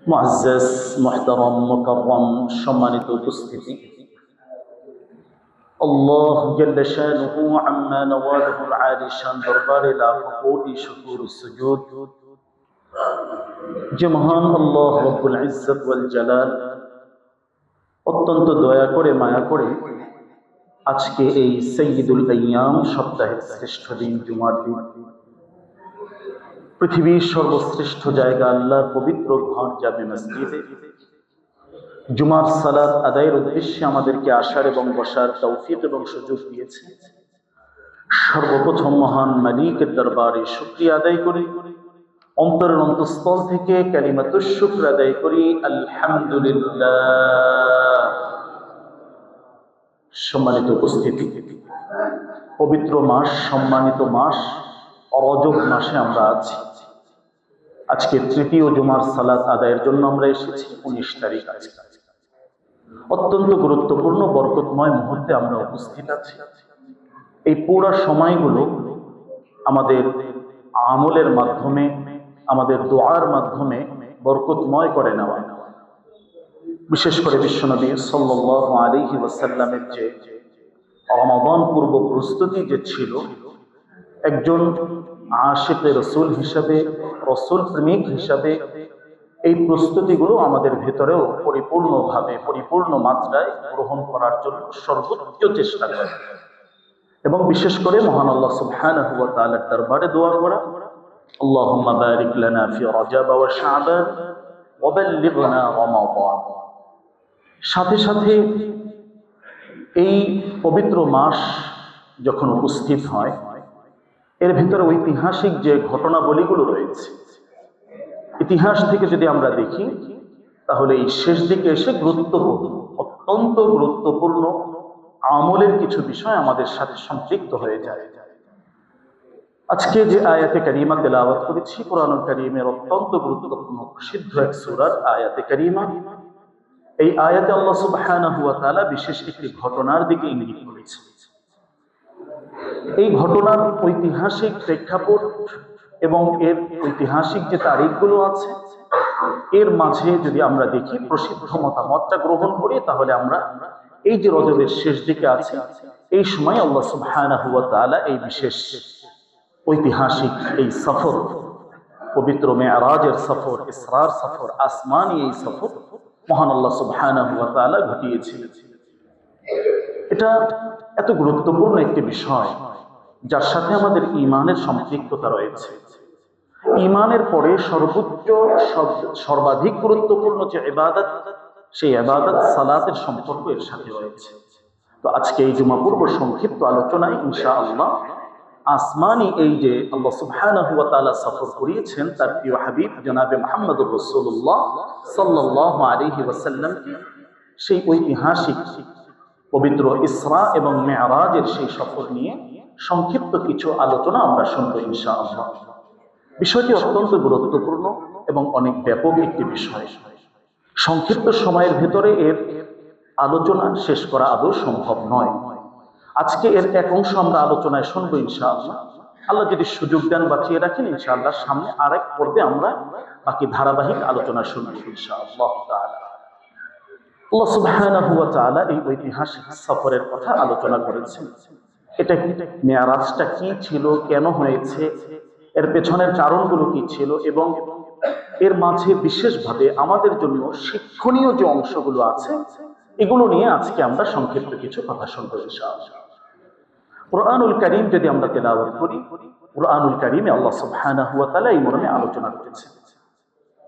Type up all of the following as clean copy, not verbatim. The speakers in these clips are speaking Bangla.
মুআজ্জাজ মুহতারাম মুকাররম সম্মানিত উপস্থিতি, আল্লাহ জাল্লা শানুহু আম্মা নওয়ালুহুল আলিশান দরবারে লাখো কোটি শুকর ও সুজুদ যে মহান আল্লাহ রব্বুল ইজ্জত ওয়াল জালাল অত্যন্ত দয়া করে মায়া করে আজকে এই সাইয়্যিদুল আইয়াম সপ্তাহের শ্রেষ্ঠ দিন জুমার দিন, পৃথিবীর সর্বশ্রেষ্ঠ জায়গা আল্লাহর পবিত্র ঘর জামে মসজিদে জুমার সালাত আদায়ের উদ্দেশ্যে আমাদেরকে আসার এবং বসার তৌফিক এবং সুযোগ দিয়েছে। সর্বপ্রথম মহান মালিকের দরবারে শুকরিয়া আদায় করি, অন্তরের অন্তঃস্থল থেকে কালিমাতুশ শুকর আদায় করি, আলহামদুলিল্লাহ। সম্মানিত উপস্থিতি, পবিত্র মাস, সম্মানিত মাস রজব মাসে আমরা আছি। আজকে তৃতীয় জুমার সালাত আদায়ের জন্য আমরা এসেছি। 19 তারিখ আজকে অত্যন্ত গুরুত্বপূর্ণ বরকতময় মুহূর্তে আমরা উপস্থিত আছি। এই পুরো সময়গুলো আমাদের আমলের মাধ্যমে, আমাদের দোয়ার মাধ্যমে বরকতময় করে নেওয়া। বিশেষ করে বিশ্বনবী সাল্লাল্লাহু আলাইহি ওয়াসাল্লামের যে রমাদান পূর্ব প্রস্তুতি যে ছিল, একজন আশিকে রসুল হিসাবে, রসুল প্রেমিক হিসাবে এই প্রস্তুতিগুলো আমাদের ভেতরেও পরিপূর্ণভাবে, পরিপূর্ণ মাত্রায় গ্রহণ করার জন্য সর্বোচ্চ চেষ্টা করে এবং বিশেষ করে মহান আল্লাহ সুবহানাহু ওয়া তাআলার দরবারে দোয়া করা, আল্লাহুম্মা বারিক লানা ফি রজব ওয়া শাবান ওয়া বাল্লিগনা রমাদান। সাথে সাথে এই পবিত্র মাস যখন উপস্থিত হয়, এর ভিতরে ঐতিহাসিক যে ঘটনাবলীগুলো রয়েছে, ইতিহাস থেকে যদি আমরা দেখি তাহলে এই শেষ দিকে এসে গুরুত্বপূর্ণ, অত্যন্ত গুরুত্বপূর্ণ আমলের কিছু বিষয় আমাদের সাথে সম্পৃক্ত হয়ে যায়। আজকে যে আয়াতে কারিমা তেলাওয়াত করেছি, কুরআনুল কারীমের অত্যন্ত গুরুত্বপূর্ণ প্রসিদ্ধ এক সূরার আয়াতে কারিমা। এই আয়াতে আল্লাহ সুবহানাহু ওয়া তাআলা বিশেষ একটি ঘটনার দিকে ইঙ্গিত করেছেন। এই ঘটনার ঐতিহাসিক প্রেক্ষাপট এবং এর ঐতিহাসিক যে তারিখগুলো আছে, এর মাঝে যদি আমরা দেখি, প্রসিদ্ধ মতামতটা গ্রহণ করি, তাহলে আমরা এই যে রজবের শেষ দিকে আছে, এই সময় আল্লাহ সুবহানাহু ওয়া তাআলা এই বিশেষ ঐতিহাসিক এই সফর, পবিত্র মেরাজের সফর, ইসরার সফর, আসমানি এই সফর মহান আল্লাহ সুবহানাহু ওয়া তাআলা ঘটিয়েছিলেন। এটা এত গুরুত্বপূর্ণ একটি বিষয় যার সাথে আমাদের ঈমানের সম্পৃক্ততা রয়েছে। ঈমানের পরে সর্বোচ্চ, সর্বাধিক গুরুত্বপূর্ণ যে ইবাদত, সেই ইবাদত সালাতের সম্পর্ক এর সাথে রয়েছে। তো আজকে এই জুমা পূর্ব সংক্ষিপ্ত আলোচনায় ইনশাআল্লাহ আসমানি এই যে আল্লাহ সুবহানাহু ওয়া তাআলা সফর করিয়েছেন তার প্রিয় হাবিব জনাবে মুহাম্মদুর রাসূলুল্লাহ সাল্লাল্লাহু আলাইহি ওয়াসাল্লামকে, সেই ঐতিহাসিক পবিত্র ইসরা এবং মেরাজের সেই সফর নিয়ে সংক্ষিপ্ত কিছু আলোচনা আমরা শুনবো ইনশাআল্লাহ। বিষয়টি অত্যন্ত গুরুত্বপূর্ণ এবং অনেক ব্যাপক একটি বিষয়। সংক্ষিপ্ত সময়ের ভেতরে এর আলোচনা শেষ করা আদৌ সম্ভব নয়। আজকে এর এক অংশ আমরা আলোচনায় শুনবো ইনশাআল্লাহ। আল্লাহ যদি সুযোগ দেন, বাঁচিয়ে রাখেন, ইনশাআল্লাহ সামনে আরেক পর্বে আমরা বাকি ধারাবাহিক আলোচনা শুনবো ইনশাআল্লাহ তাআলা। আল্লাহ সুবহানাহু ওয়া তাআলা এই ঐতিহাসিক সফরের কথা আলোচনা করেছেন। এটা মেরাজটা কি ছিল, কেন হয়েছে, এর পেছনের কারণগুলো কি ছিল এবং এর মাঝে বিশেষভাবে আমাদের জন্য শিক্ষণীয় যে অংশগুলো আছে, এগুলো নিয়ে আজকে আমরা সংক্ষিপ্ত কিছু কথা শুনবো ইনশাআল্লাহ। কুরআনুল কারীম যদি আমরা তেলাওয়াত করি, কুরআনুল কারীমে আল্লাহ সুবহানাহু ওয়া তাআলা এই মর্মে আলোচনা করেছেন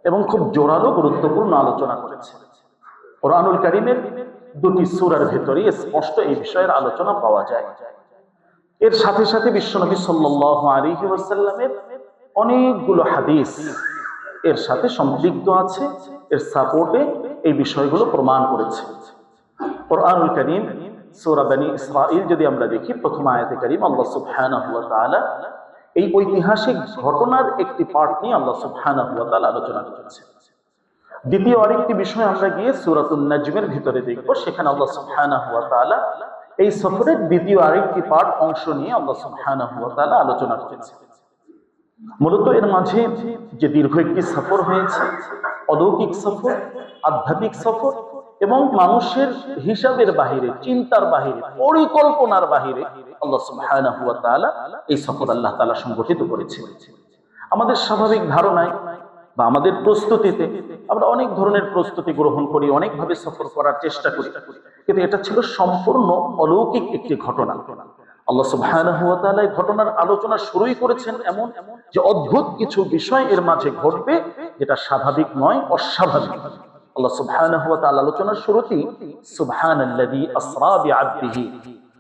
এবং খুব জোরালো গুরুত্বপূর্ণ আলোচনা করেছেন। কুরআনুল কারীমের দুটি সূরার ভেতরে স্পষ্ট এই বিষয়ের আলোচনা পাওয়া যায়। এর সাথে সাথে বিশ্বনবী সাল্লাল্লাহু আলাইহি ওয়াসাল্লামের অনেকগুলো হাদিস এর সাথে সম্পৃক্ত আছে, এর সাপোর্টে এই বিষয়গুলো প্রমাণ করেছে। কুরআনুল কারীম সূরা বনী ইসরাঈল যদি আমরা দেখি, প্রথম আয়াতে কারীম আল্লাহ সুবহানাহু ওয়া তাআলা এই ঐতিহাসিক ঘটনার একটি পার্ট নিয়ে আল্লাহ সুবহানাহু ওয়া তাআলা আলোচনা করেছেন। দ্বিতীয় আরেকটি বিষয় আমরা গিয়ে সূরাতুন নাজমের ভিতরে দেখব, সেখানে আল্লাহ সুবহানাহু ওয়া তাআলা এই সফরের দ্বিতীয় আরেকটি পার্ট অংশ নিয়ে আল্লাহ সুবহানাহু ওয়া তাআলা আলোচনা করেছেন। মূলত এর মাঝে যে দীর্ঘ একটি সফর হয়েছে, অলৌকিক সফর, আধ্যাত্মিক সফর এবং মানুষের হিসাবের বাহিরে, চিন্তার বাহিরে, পরিকল্পনার বাহিরে আল্লাহ সুবহানাহু ওয়া তাআলা এই সফর আল্লাহ তাআলা সংগঠিত করেছেন। আমাদের স্বাভাবিক ধারণায় বা আমাদের প্রস্তুতিতে আমরা অনেক ধরনের প্রস্তুতি গ্রহণ করি, অনেকভাবে সফর করার চেষ্টা করি, কিন্তু এটা ছিল সম্পূর্ণ অলৌকিক একটি ঘটনা। আল্লাহ সুবহানাহু ওয়া তাআলা এই ঘটনার আলোচনা শুরুই করেছেন এমন যে অদ্ভুত কিছু বিষয় এর মাঝে ঘটবে যেটা স্বাভাবিক নয়, অস্বাভাবিক। আল্লাহ সুবহানাহু ওয়া তাআলা আলোচনার শুরুতেই সুবহানাল্লাযী আসরা বিআবদিহি,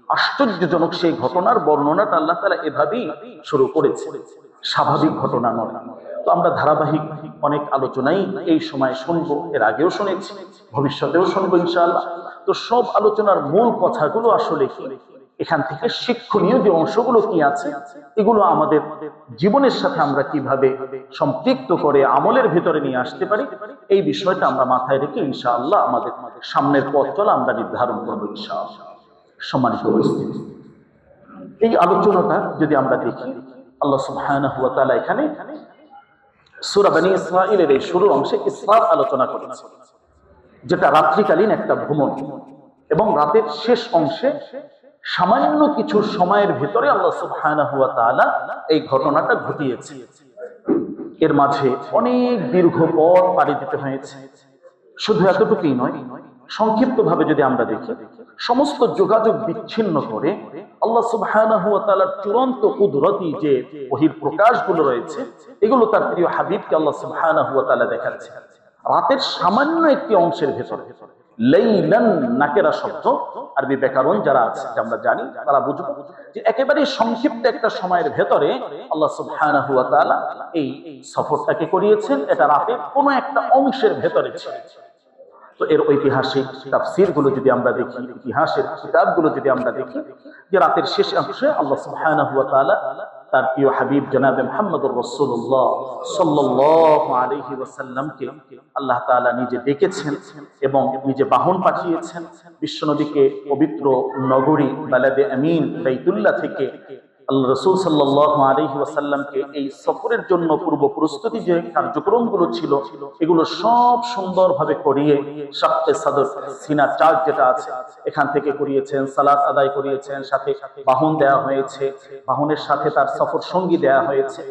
আশ্চর্যজনক সেই ঘটনার বর্ণনাটা আল্লাহ তাআলা এভাবেই শুরু করেছেন, স্বাভাবিক ঘটনা নয়। তো আমরা ধারাবাহিক অনেক আলোচনাই এই সময় শুনবো, এর আগেও শুনেছি, ভবিষ্যতেও শুনবো ইনশাআল্লাহ। তো সব আলোচনার মূল কথাগুলো আসলে কি, এখান থেকে শিক্ষণীয় যে অংশগুলো কি আছে, এগুলো আমাদের জীবনের সাথে আমরা কিভাবে সম্পৃক্ত করে আমলের ভিতরে নিয়ে আসতে পারি, এই বিষয়টা আমরা মাথায় রেখে ইনশাআল্লাহ আমাদের সামনের পথ চলা আমরা নির্ধারণ করবো ইনশাআল্লাহ। সম্মানিত উপস্থিতি, এই আলোচনাটা যদি আমরা দেখি, আল্লাহ সুবহানাহু ওয়া তাআলা এখানে সূরা বনী ইসরাঈলের এই শুরুর অংশে ইসরার আলোচনা করেছেন, যেটা রাত্রিকালীন একটা ভ্রমণ, এবং রাতের শেষ অংশে সামান্য কিছু সময়ের ভিতরে আল্লাহ সুবহানাহু ওয়া তাআলা এই ঘটনাটা ঘটিয়েছে। এর মাঝে অনেক দীর্ঘ পথ পাড়ি দিতে হয়েছে। শুধু এতটুকুই নয়, সংক্ষিপ্ত ভাবে যদি আমরা দেখি, সমস্ত যোগাযোগ বিচ্ছিন্ন করে আল্লাহ সুবহানাহু ওয়া তাআলার চূড়ান্ত কুদরতি যে বহিঃপ্রকাশগুলো রয়েছে, এগুলো তার প্রিয় হাবিবকে আল্লাহ সুবহানাহু ওয়া তাআলা দেখাচ্ছেন রাতের সামান্য একটি অংশের ভেতরে। লাইলান নাকেরা শব্দ, আরবি ব্যাকরণ যারা আছে আমরা জানি, তারা বুঝবো যে একেবারে সংক্ষিপ্ত একটা সময়ের ভেতরে আল্লাহ সুবহানাহু ওয়া তাআলা এই সফরটাকে করিয়েছেন। এটা রাতের কোনো একটা অংশের ভেতরে ছিল। তো এর ঐতিহাসিক তাফসীরগুলো যদি আমরা দেখি, ইতিহাসের কিতাবগুলো যদি আমরা দেখি, যে রাতের শেষ অংশে আল্লাহ সুবহানাহু ওয়া তাআলা তার প্রিয় হাবিব জনাবে মুহাম্মদুর রাসূলুল্লাহ সাল্লাল্লাহু আলাইহি ওয়াসাল্লামকে আল্লাহ তাআলা নিজে ডেকেছেন এবং নিজে বাহন পাঠিয়েছেন বিশ্বনবীকে পবিত্র নগরী বালাদে আমিন বাইতুল্লাহ থেকে আল্লাহ রাসূল সাল্লাল্লাহু আলাইহি ওয়াসাল্লামকে এই সফরের জন্য পূর্ব প্রস্তুতি যে কার্যক্রমগুলো ছিল, এগুলো সব সুন্দরভাবে করিয়ে শাক্কে সাদর, সিনা চাক যেটা আছে, এখান থেকে করিয়েছেন, সালাত আদায় করিয়েছেন, সাথে বাহন দেয়া হয়েছে, বাহনের সাথে তার সফর সঙ্গী দেয়া হয়েছে।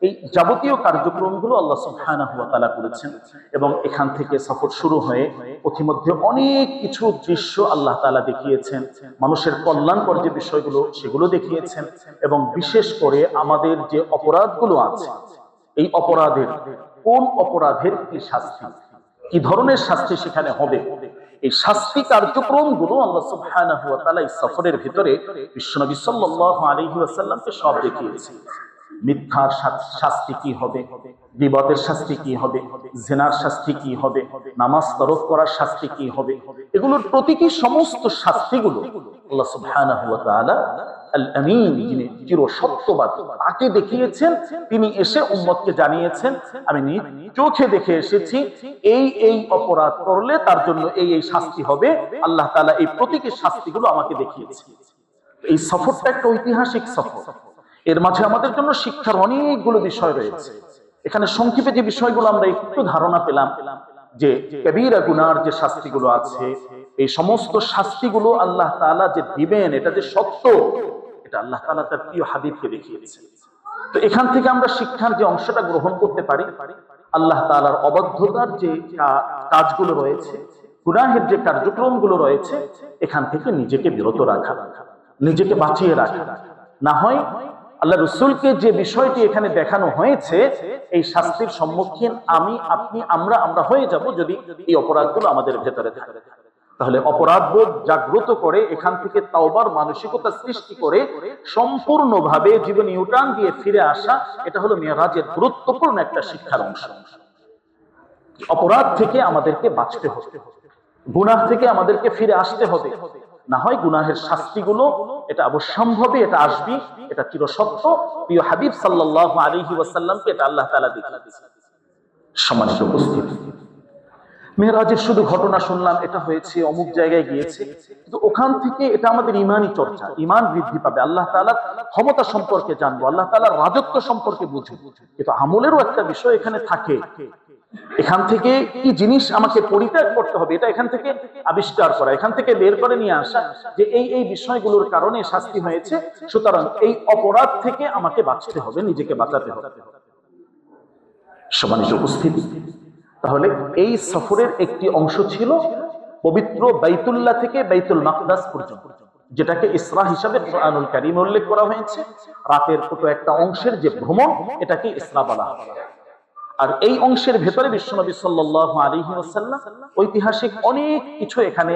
এই যাবতীয় কার্যক্রমগুলো আল্লাহ সুবহানাহু ওয়া তাআলা করেছেন, এবং এখান থেকে সফর শুরু হয়ে পথিমধ্যে অনেক কিছু দৃশ্য আল্লাহ তাআলা দেখিয়েছেন, মানুষের কল্যাণকর যে বিষয়গুলো সেগুলো দেখিয়েছেন, এবং বিশেষ করে আমাদের যে অপরাধগুলো আছে, এই অপরাধের কোন অপরাধের কি শাস্তি, কি ধরনের শাস্তি সেখানে হবে, এই শাস্তি কার্যক্রমগুলো আল্লাহ সুবহানাহু ওয়া তাআলা এই সফরের ভিতরে বিশ্বনবী সাল্লাল্লাহু আলাইহি ওয়াসাল্লামকে সব দেখিয়েছেন। মিথ্যার শাস্তি কি হবে, বিবাদের শাস্তি কি হবে, জিনার শাস্তি কি হবে, নামাজ তরক করার শাস্তি কি হবে, এগুলোর প্রতীকী সমস্ত শাস্তিগুলো আল্লাহ সুবহানাহু ওয়া তাআলা আল আমিন, যিনি চির সত্যবাদী, তাকে দেখিয়েছেন। তিনি এসে উম্মতকে জানিয়েছেন, আমি নিজ চোখে দেখে এসেছি, এই এই অপরাধ করলে তার জন্য এই এই শাস্তি হবে। আল্লাহ তাআলা এই প্রতীকী শাস্তিগুলো আমাকে দেখিয়েছেন। এই সফরটা একটা ঐতিহাসিক সফর। এর মাঝে আমাদের জন্য শিক্ষার অনেকগুলো বিষয় রয়েছে। এখানে সংক্ষেপে যে বিষয়গুলো আমরা একটু ধারণা পেলাম, যে কবিরা গুনার যে শাস্তিগুলো আছে, এই সমস্ত শাস্তিগুলো আল্লাহ তাআলা যে দিবেন, এটা যে সত্য, এটা আল্লাহ তাআলা তার প্রিয় হাবিবকে দেখিয়েছেন। তো এখান থেকে আমরা শিক্ষার যে অংশটা গ্রহণ করতে পারি, আল্লাহ তাআলার অবাধ্যতার যে কাজগুলো রয়েছে, গুনাহের যে কার্যক্রমগুলো রয়েছে, এখান থেকে নিজেকে বিরত রাখা, নিজেকে বাঁচিয়ে রাখা। না হয় আল্লাহ রাসূলকে যে বিষয়টি এখানে দেখানো হয়েছে, এই শাস্তির সম্মুখীন আমি, আপনি, আমরা হয়ে যাব যদি এই অপরাধগুলো আমাদের ভেতরে থাকে। তাহলে অপরাধবোধ জাগ্রত করে এখান থেকে তাওবার মানসিকতা সৃষ্টি করে সম্পূর্ণভাবে জীবনে ইউটার্ন দিয়ে ফিরে আসা, এটা হলো মিরাজের গুরুত্বপূর্ণ একটা শিক্ষার অংশ। অপরাধ থেকে আমাদেরকে বাঁচতে হবে, গুনাহ থেকে আমাদেরকে ফিরে আসতে হবে। না হয় গুনাহের শাস্তিগুলো এটা অবশ্যম্ভাবী, এটা আসবে, এটা চিরসত্য। প্রিয় হাবিব সাল্লাল্লাহু আলাইহি ওয়াসাল্লামকে এটা আল্লাহ তাআলা দেখিয়েছেন। সম্মানিত উপস্থিতি, মেরাজের শুধু ঘটনা শুনলাম, এটা হয়েছে, অমুক জায়গায় গিয়েছে, কিন্তু ওখান থেকে এটা আমাদের ইমানই চর্চা, ইমান বৃদ্ধি পাবে, আল্লাহ তাআলার ক্ষমতা সম্পর্কে জানবো, আল্লাহ তাআলার রাজত্ব সম্পর্কে বুঝবো। কিন্তু আমলেরও একটা বিষয় এখানে থাকে, এখান থেকে কি জিনিস আমাকে পরিত্যাগ করতে হবে, এটা এখান থেকে আবিষ্কার করা, এখান থেকে বের করে নিয়ে আসা যে এই বিষয়গুলোর কারণে শাস্তি হয়েছে, সুতরাং এই অপরাধ থেকে আমাকে বাঁচতে হবে, নিজেকে বাঁচাতে হবে। সম্মানিত উপস্থিতি, তাহলে এই সফরের একটি অংশ ছিল পবিত্র বাইতুল্লাহ থেকে বাইতুল মাকদাস পর্যন্ত, যেটাকে ইসরা হিসাবে কুরআনুল কারীমে উল্লেখ করা হয়েছে। রাতের ছোট একটা অংশের যে ভ্রমণ, এটাকে ইসরা বলা হয়। আর এই অংশের ভেতরে বিশ্বনবী সাল্লাল্লাহু আলাইহি ওয়াসাল্লাম ঐতিহাসিক অনেক কিছু এখানে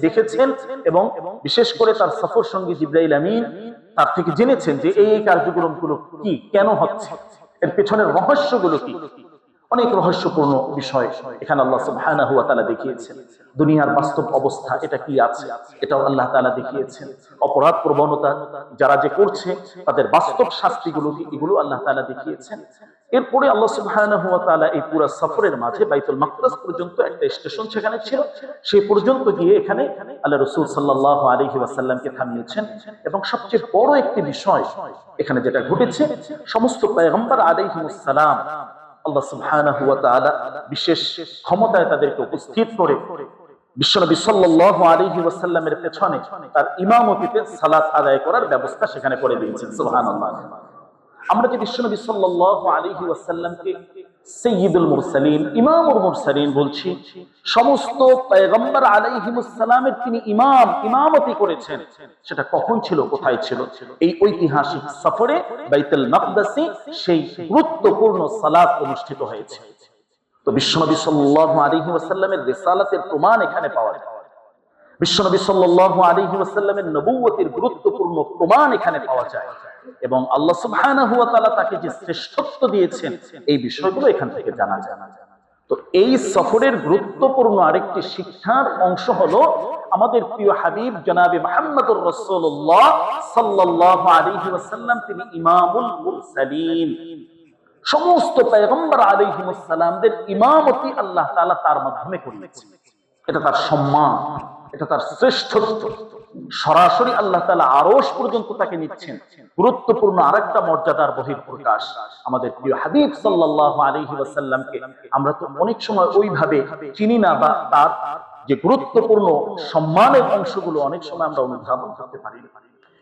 দেখেছেন এবং বিশেষ করে তার সফর সঙ্গী জিবরাইল আমিন তার থেকে জেনেছেন যে এই কার্যক্রমগুলো কি, কেন হচ্ছে, এর পেছনের রহস্যগুলো কি। অনেক রহস্যপূর্ণ বিষয় এখানে আল্লাহ সুবহানাহু ওয়া তাআলা দেখিয়েছেন। দুনিয়ার বাস্তব অবস্থা এটা কি আছে, এটাও আল্লাহ তাআলা দেখিয়েছেন। অপরাধ প্রবণতা যারা যে করছে তাদের বাস্তব শাস্তিগুলো কি, এগুলো আল্লাহ তাআলা দেখিয়েছেন। এরপরে আল্লাহ সুবহানাহু ওয়া তাআলা এই পুরো সফরের মাঝে বাইতুল মাকদাস পর্যন্ত একটা স্টেশন সেখানে ছিল, সেই পর্যন্ত গিয়ে এখানে আল্লাহ রাসূল সাল্লাল্লাহু আলাইহি ওয়াসাল্লামকে থামিয়েছেন। এবং সবচেয়ে বড় একটি বিষয় এখানে যেটা ঘটেছে, সমস্ত পয়গম্বর আলাইহিমুস সালাম আল্লাহ সুবহানাহু ওয়া তাআলা বিশেষ ক্ষমতায় তাদেরকে উপস্থিত করে বিশ্বনবী সাল্লাল্লাহু আলাইহি ওয়াসাল্লামের পেছনে তার ইমামতিতে সালাত আদায় করার ব্যবস্থা সেখানে করে দিয়েছেন। সুবহানাল্লাহ। আমরা যে বিশ্বনবী সাল্লাল্লাহু আলাইহি ওয়াসাল্লামকে সাইয়্যিদুল মুরসালিন, ইমামুল মুরসালিন বলছি, সমস্ত পয়গম্বর আলাইহিমুস সালামের তিনি ইমামতি করেছেন, সেটা কখন ছিল, কোথায় ছিল? এই ঐতিহাসিক সফরে বাইতুল মাকদাসে সেই গুরুত্বপূর্ণ সালাত অনুষ্ঠিত হয়েছে। তো বিশ্বনবী সাল্লাল্লাহু আলাইহি ওয়াসাল্লামের রিসালাতের প্রমাণ এখানে পাওয়া যায়, বিশ্বনবী সাল্লাল্লাহু আলাইহি ওয়াসাল্লামের নবুয়তের গুরুত্বপূর্ণ প্রমাণ এখানে পাওয়া যায়, এবং আল্লাহ সুবহানাহু ওয়া তাআলা তাকে যে শ্রেষ্ঠত্ব দিয়েছেন এই বিষয়গুলো এখান থেকে জানা যায়। তো এই সফরের গুরুত্বপূর্ণ আরেকটি শিক্ষার অংশ হলো আমাদের প্রিয় হাবিব জনাবে মুহাম্মদুর রাসূলুল্লাহ সাল্লাল্লাহু আলাইহি ওয়াসাল্লাম তিনি ইমামুল মুরসালিন, সমস্ত পয়গম্বর আলাইহিমুস সালামদের ইমামতি আল্লাহ তাআলা তার মাধ্যমে করিয়েছেন। এটা তার সম্মান, এটা তার শ্রেষ্ঠত্ব। সরাসরি আল্লাহ তাআলা আরশ পর্যন্ত তাকে নিচ্ছেন। গুরুত্বপূর্ণ আরেকটা মর্যাদার বহিঃপ্রকাশ আমাদের প্রিয় হাবিব সাল্লাল্লাহু আলাইহি ওয়াসাল্লামকে আমরা তো অনেক সময় ওইভাবে চিনি না, বা তার যে গুরুত্বপূর্ণ সম্মানের অংশগুলো অনেক সময় আমরা অনুধাবন করতে পারি না।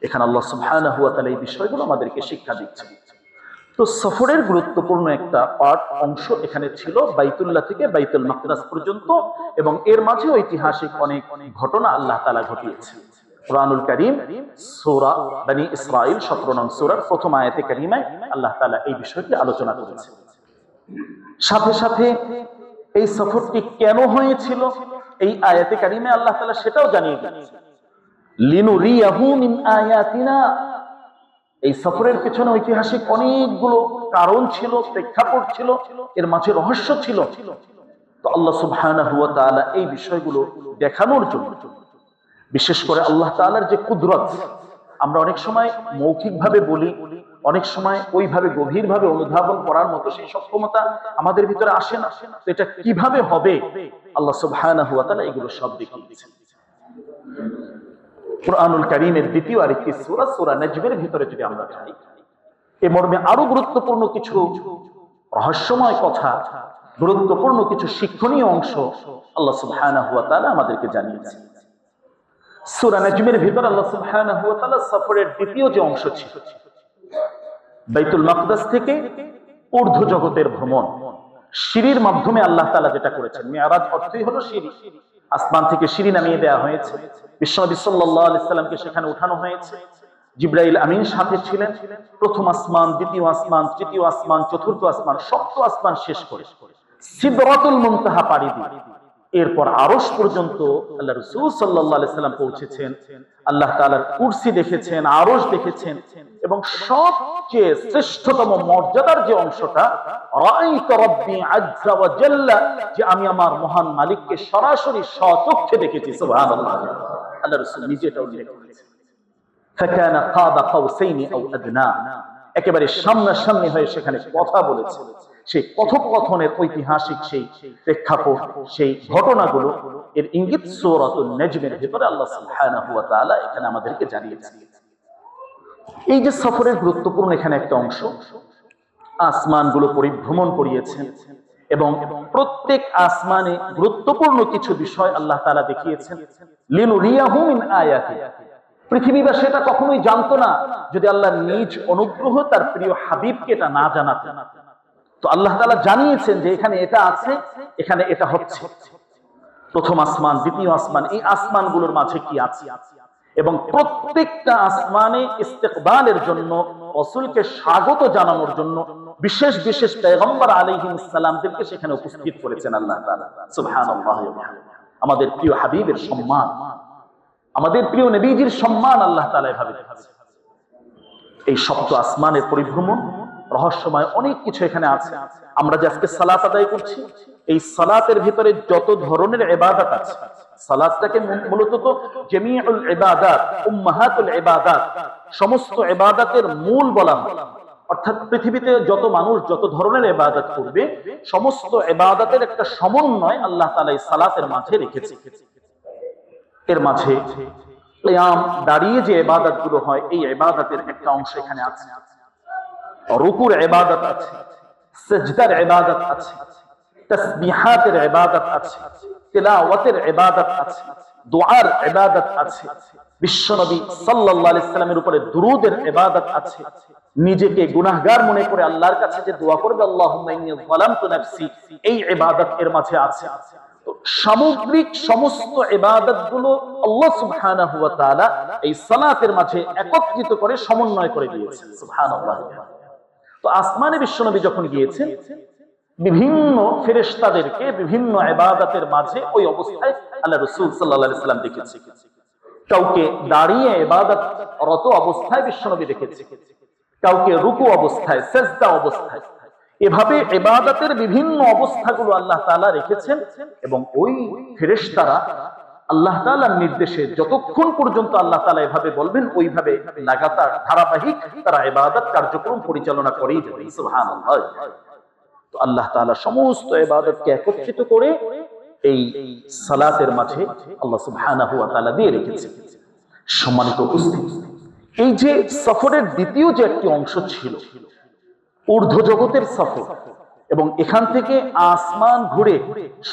এখানে আল্লাহ সুবহানাহু ওয়া তাআলা এই বিষয়গুলো আমাদেরকে শিক্ষা দিচ্ছেন। তো সফরের গুরুত্বপূর্ণ একটা অংশ এখানে ছিল বাইতুল্লাহ থেকে বাইতুল মাকদাস পর্যন্ত, এবং এর মাঝে ঐতিহাসিক অনেক ঘটনা আল্লাহ তাআলা ঘটিয়েছেন। কুরআনুল কারীম সূরা বনী ইসরাঈল 17 নং সূরার প্রথম আয়াতে কারিমায় আল্লাহ তাআলা এই বিষয়টি আলোচনা করেছেন। সাথে সাথে এই সফরটি কেন হয়েছিল এই আয়াতে কারিমে আল্লাহ তাআলা সেটাও জানিয়ে দিয়েছেন। লিনুরিয়াহু মিন আয়াতিনা, এই সফরের পেছনে ঐতিহাসিক অনেকগুলো কারণ ছিল, প্রেক্ষাপট ছিল, এর মাঝে রহস্য ছিল। তো আল্লাহ সুবহানাহু ওয়া তাআলা এই বিষয়গুলো দেখানোর জন্য, বিশেষ করে আল্লাহ তাআলার যে কুদরত, আমরা অনেক সময় মৌখিকভাবে বলি, অনেক সময় ওইভাবে গভীরভাবে অনুধাবন করার মতো সেই সক্ষমতা আমাদের ভিতরে আসে না। তো এটা কিভাবে হবে আল্লাহ সুবহানাহু ওয়া তাআলা এগুলো সব দেখিয়েছেন। কুরআনুল কারীমের দ্বিতীয় আরেকটি সূরা সূরা নাজমের ভিতরে যদি আমরা যাই, এই মর্মে আরো গুরুত্বপূর্ণ কিছু রহস্যময় কথা, গুরুত্বপূর্ণ কিছু শিক্ষণীয় অংশ আল্লাহ সুবহানাহু ওয়া তাআলা আমাদেরকে জানিয়েছেন। সূরা নাজমের ভিতরে আল্লাহ সুবহানাহু ওয়া তাআলা সফরের দ্বিতীয় যে অংশ ছিল, বাইতুল মাকদাস থেকে ঊর্ধ্ব জগতের ভ্রমণ, সিঁড়ির মাধ্যমে আল্লাহ তাআলা যেটা করেছেন। মিরাজ অর্থই হলো সিঁড়ি, আসমান থেকে সিঁড়ি নামিয়ে দেওয়া হয়েছে, বিশ্বনবী সাল্লাল্লাহু আলাইহি সাল্লামকে সেখানে উঠানো হয়েছে। জিবরাইল আমিন সাথে ছিলেন। প্রথম আসমান, দ্বিতীয় আসমান, তৃতীয় আসমান, চতুর্থ আসমান, সপ্তম আসমান শেষ করে সিদরাতুল মুনতাহা পাড়ি দিয়ে এরপর আরশ পর্যন্ত আল্লাহ রাসূল সাল্লাল্লাহু আলাইহি সাল্লাম পৌঁছেছেন। আল্লাহ তাআলার কুরসি দেখেছেন, আরশ দেখেছেন, এবং সবচেয়ে শ্রেষ্ঠতম মর্যাদার যে অংশটা, রাআইতু রাব্বি আযজা ওয়া জাল্লা, যে আমি আমার মহান মালিককে সরাসরি স্বচক্ষে দেখেছি। সুবহানাল্লাহ, আল্লাহ রাসূল নিজে এটা উল্লেখ করেছেন। ফাকানা কাবা কাউসাইনি আও আদনা, একেবারে সামনাসামনি হয়ে সেখানে কথা বলেছে। সেই কথোপকথনের ঐতিহাসিক সেই প্রেক্ষাপট, সেই ঘটনাগুলো এর ইঙ্গিত সূরাতুন নাজমের ভিতরে আল্লাহ সুবহানাহু ওয়া তাআলা এখানে আমাদেরকে জানিয়েছেন। এই যে সফরের গুরুত্বপূর্ণ এখানে একটা অংশ, আসমানগুলো পরিভ্রমণ করিয়েছেন এবং প্রত্যেক আসমানে গুরুত্বপূর্ণ কিছু বিষয় আল্লাহ তাআলা দেখিয়েছেন। লিনুরিয়াহু মিন আয়াতি, পৃথিবীবাসী এটা কখনোই জানতো না যদি আল্লাহ নিজ অনুগ্রহ তার প্রিয় হাবিবকে এটা না জানাতেন। তো আল্লাহ তাআলা জানিয়েছেন যে এখানে এটা আছে, এখানে এটা হচ্ছে। প্রথম আসমান, দ্বিতীয় আসমান, এই আসমানগুলোর মাঝে কি আছে, এবং প্রত্যেকটা আসমানে ইস্তেকবালের জন্য, রাসূলকে স্বাগত জানানোর জন্য বিশেষ বিশেষ পয়গম্বর আলাইহিস সালামদেরকে সেখানে উপস্থিত করেছেন আল্লাহ তাআলা। সুবহানাল্লাহ। আমাদের প্রিয় হাবিবের সম্মান, আমাদের প্রিয় নবীজির সম্মান আল্লাহ তাআলা এভাবে দেখাচ্ছেন। এই সপ্ত আসমানের পরিভ্রমণ রহস্যময় অনেক কিছু এখানে আছে। আমরা যে আজকে সালাত আদায় করছি, এই সালাতের ভিতরে যত ধরনের ইবাদত আছে, সালাতটাকে মূলত তো জামিউল ইবাদাত, উম্মাহাতুল ইবাদাত, সমস্ত ইবাদতের মূল বলা হয়। অর্থাৎ পৃথিবীতে যত মানুষ যত ধরনের ইবাদত করবে, সমস্ত ইবাদতের একটা সমন্বয় আল্লাহ তাআলা এই সালাতের মাঝে রেখেছে। এর মাঝে কিয়াম, দাঁড়িয়ে যে ইবাদতগুলো হয়, এই ইবাদতের একটা অংশ এখানে আছে। রুকুর ইবাদত আছে, সিজদার ইবাদত আছে, তাসবিহাতের ইবাদত আছে, তিলাওয়াতের ইবাদত আছে, দুআর ইবাদত আছে, বিশ্বনবী সাল্লাল্লাহু আলাইহি সাল্লামের উপরে দুরূদের ইবাদত আছে, নিজেকে গুনাহগার মনে করে আল্লাহর কাছে যে দোয়া করবে আল্লাহুম্মা ইন্নী যালামতু নাফসি, এই ইবাদত এর মাঝে আছে। সামগ্রিক সমস্ত ইবাদতগুলো আল্লাহ সুবহানাহু ওয়া তাআলা এই সালাতের মাঝে একত্রিত করে সমন্বয় করে দিয়েছেন। সুবহানাল্লাহ। তো আসমানে বিশ্বনবী যখন গিয়েছেন, বিভিন্ন ফেরেশতাদেরকে বিভিন্ন ইবাদতের মাঝে ওই অবস্থায় আল্লাহ রাসূল সাল্লাল্লাহু আলাইহি সাল্লাম দেখেছেন। কাউকে দাঁড়িয়ে ইবাদতরত অবস্থায় বিশ্বনবী দেখেছেন, কাউকে রুকু অবস্থায়, সিজদা অবস্থায়। এভাবে ইবাদতের বিভিন্ন অবস্থাগুলো আল্লাহ তাআলা রেখেছেন এবং ওই ফেরেশতারা আল্লাহ তাআলার নির্দেশে যতক্ষণ পর্যন্ত আল্লাহ তাআলা এভাবে বলবেন ওইভাবে লাগাতার ধারাবাহিক তারা ইবাদত কার্যক্রম পরিচালনা করেই যাবে। সুবহানাল্লাহ। তো আল্লাহ তাআলা সমস্ত ইবাদতকে একত্রিত করে এই সালাতের মাঝে আল্লাহ সুবহানাহু ওয়া তাআলা দিয়ে রেখেছেন। সম্মানিত উপস্থিতি, এই যে সফরের দ্বিতীয় যে একটি অংশ ছিল ঊর্ধ্ব জগতের সফর, এবং এখান থেকে আসমান ঘুরে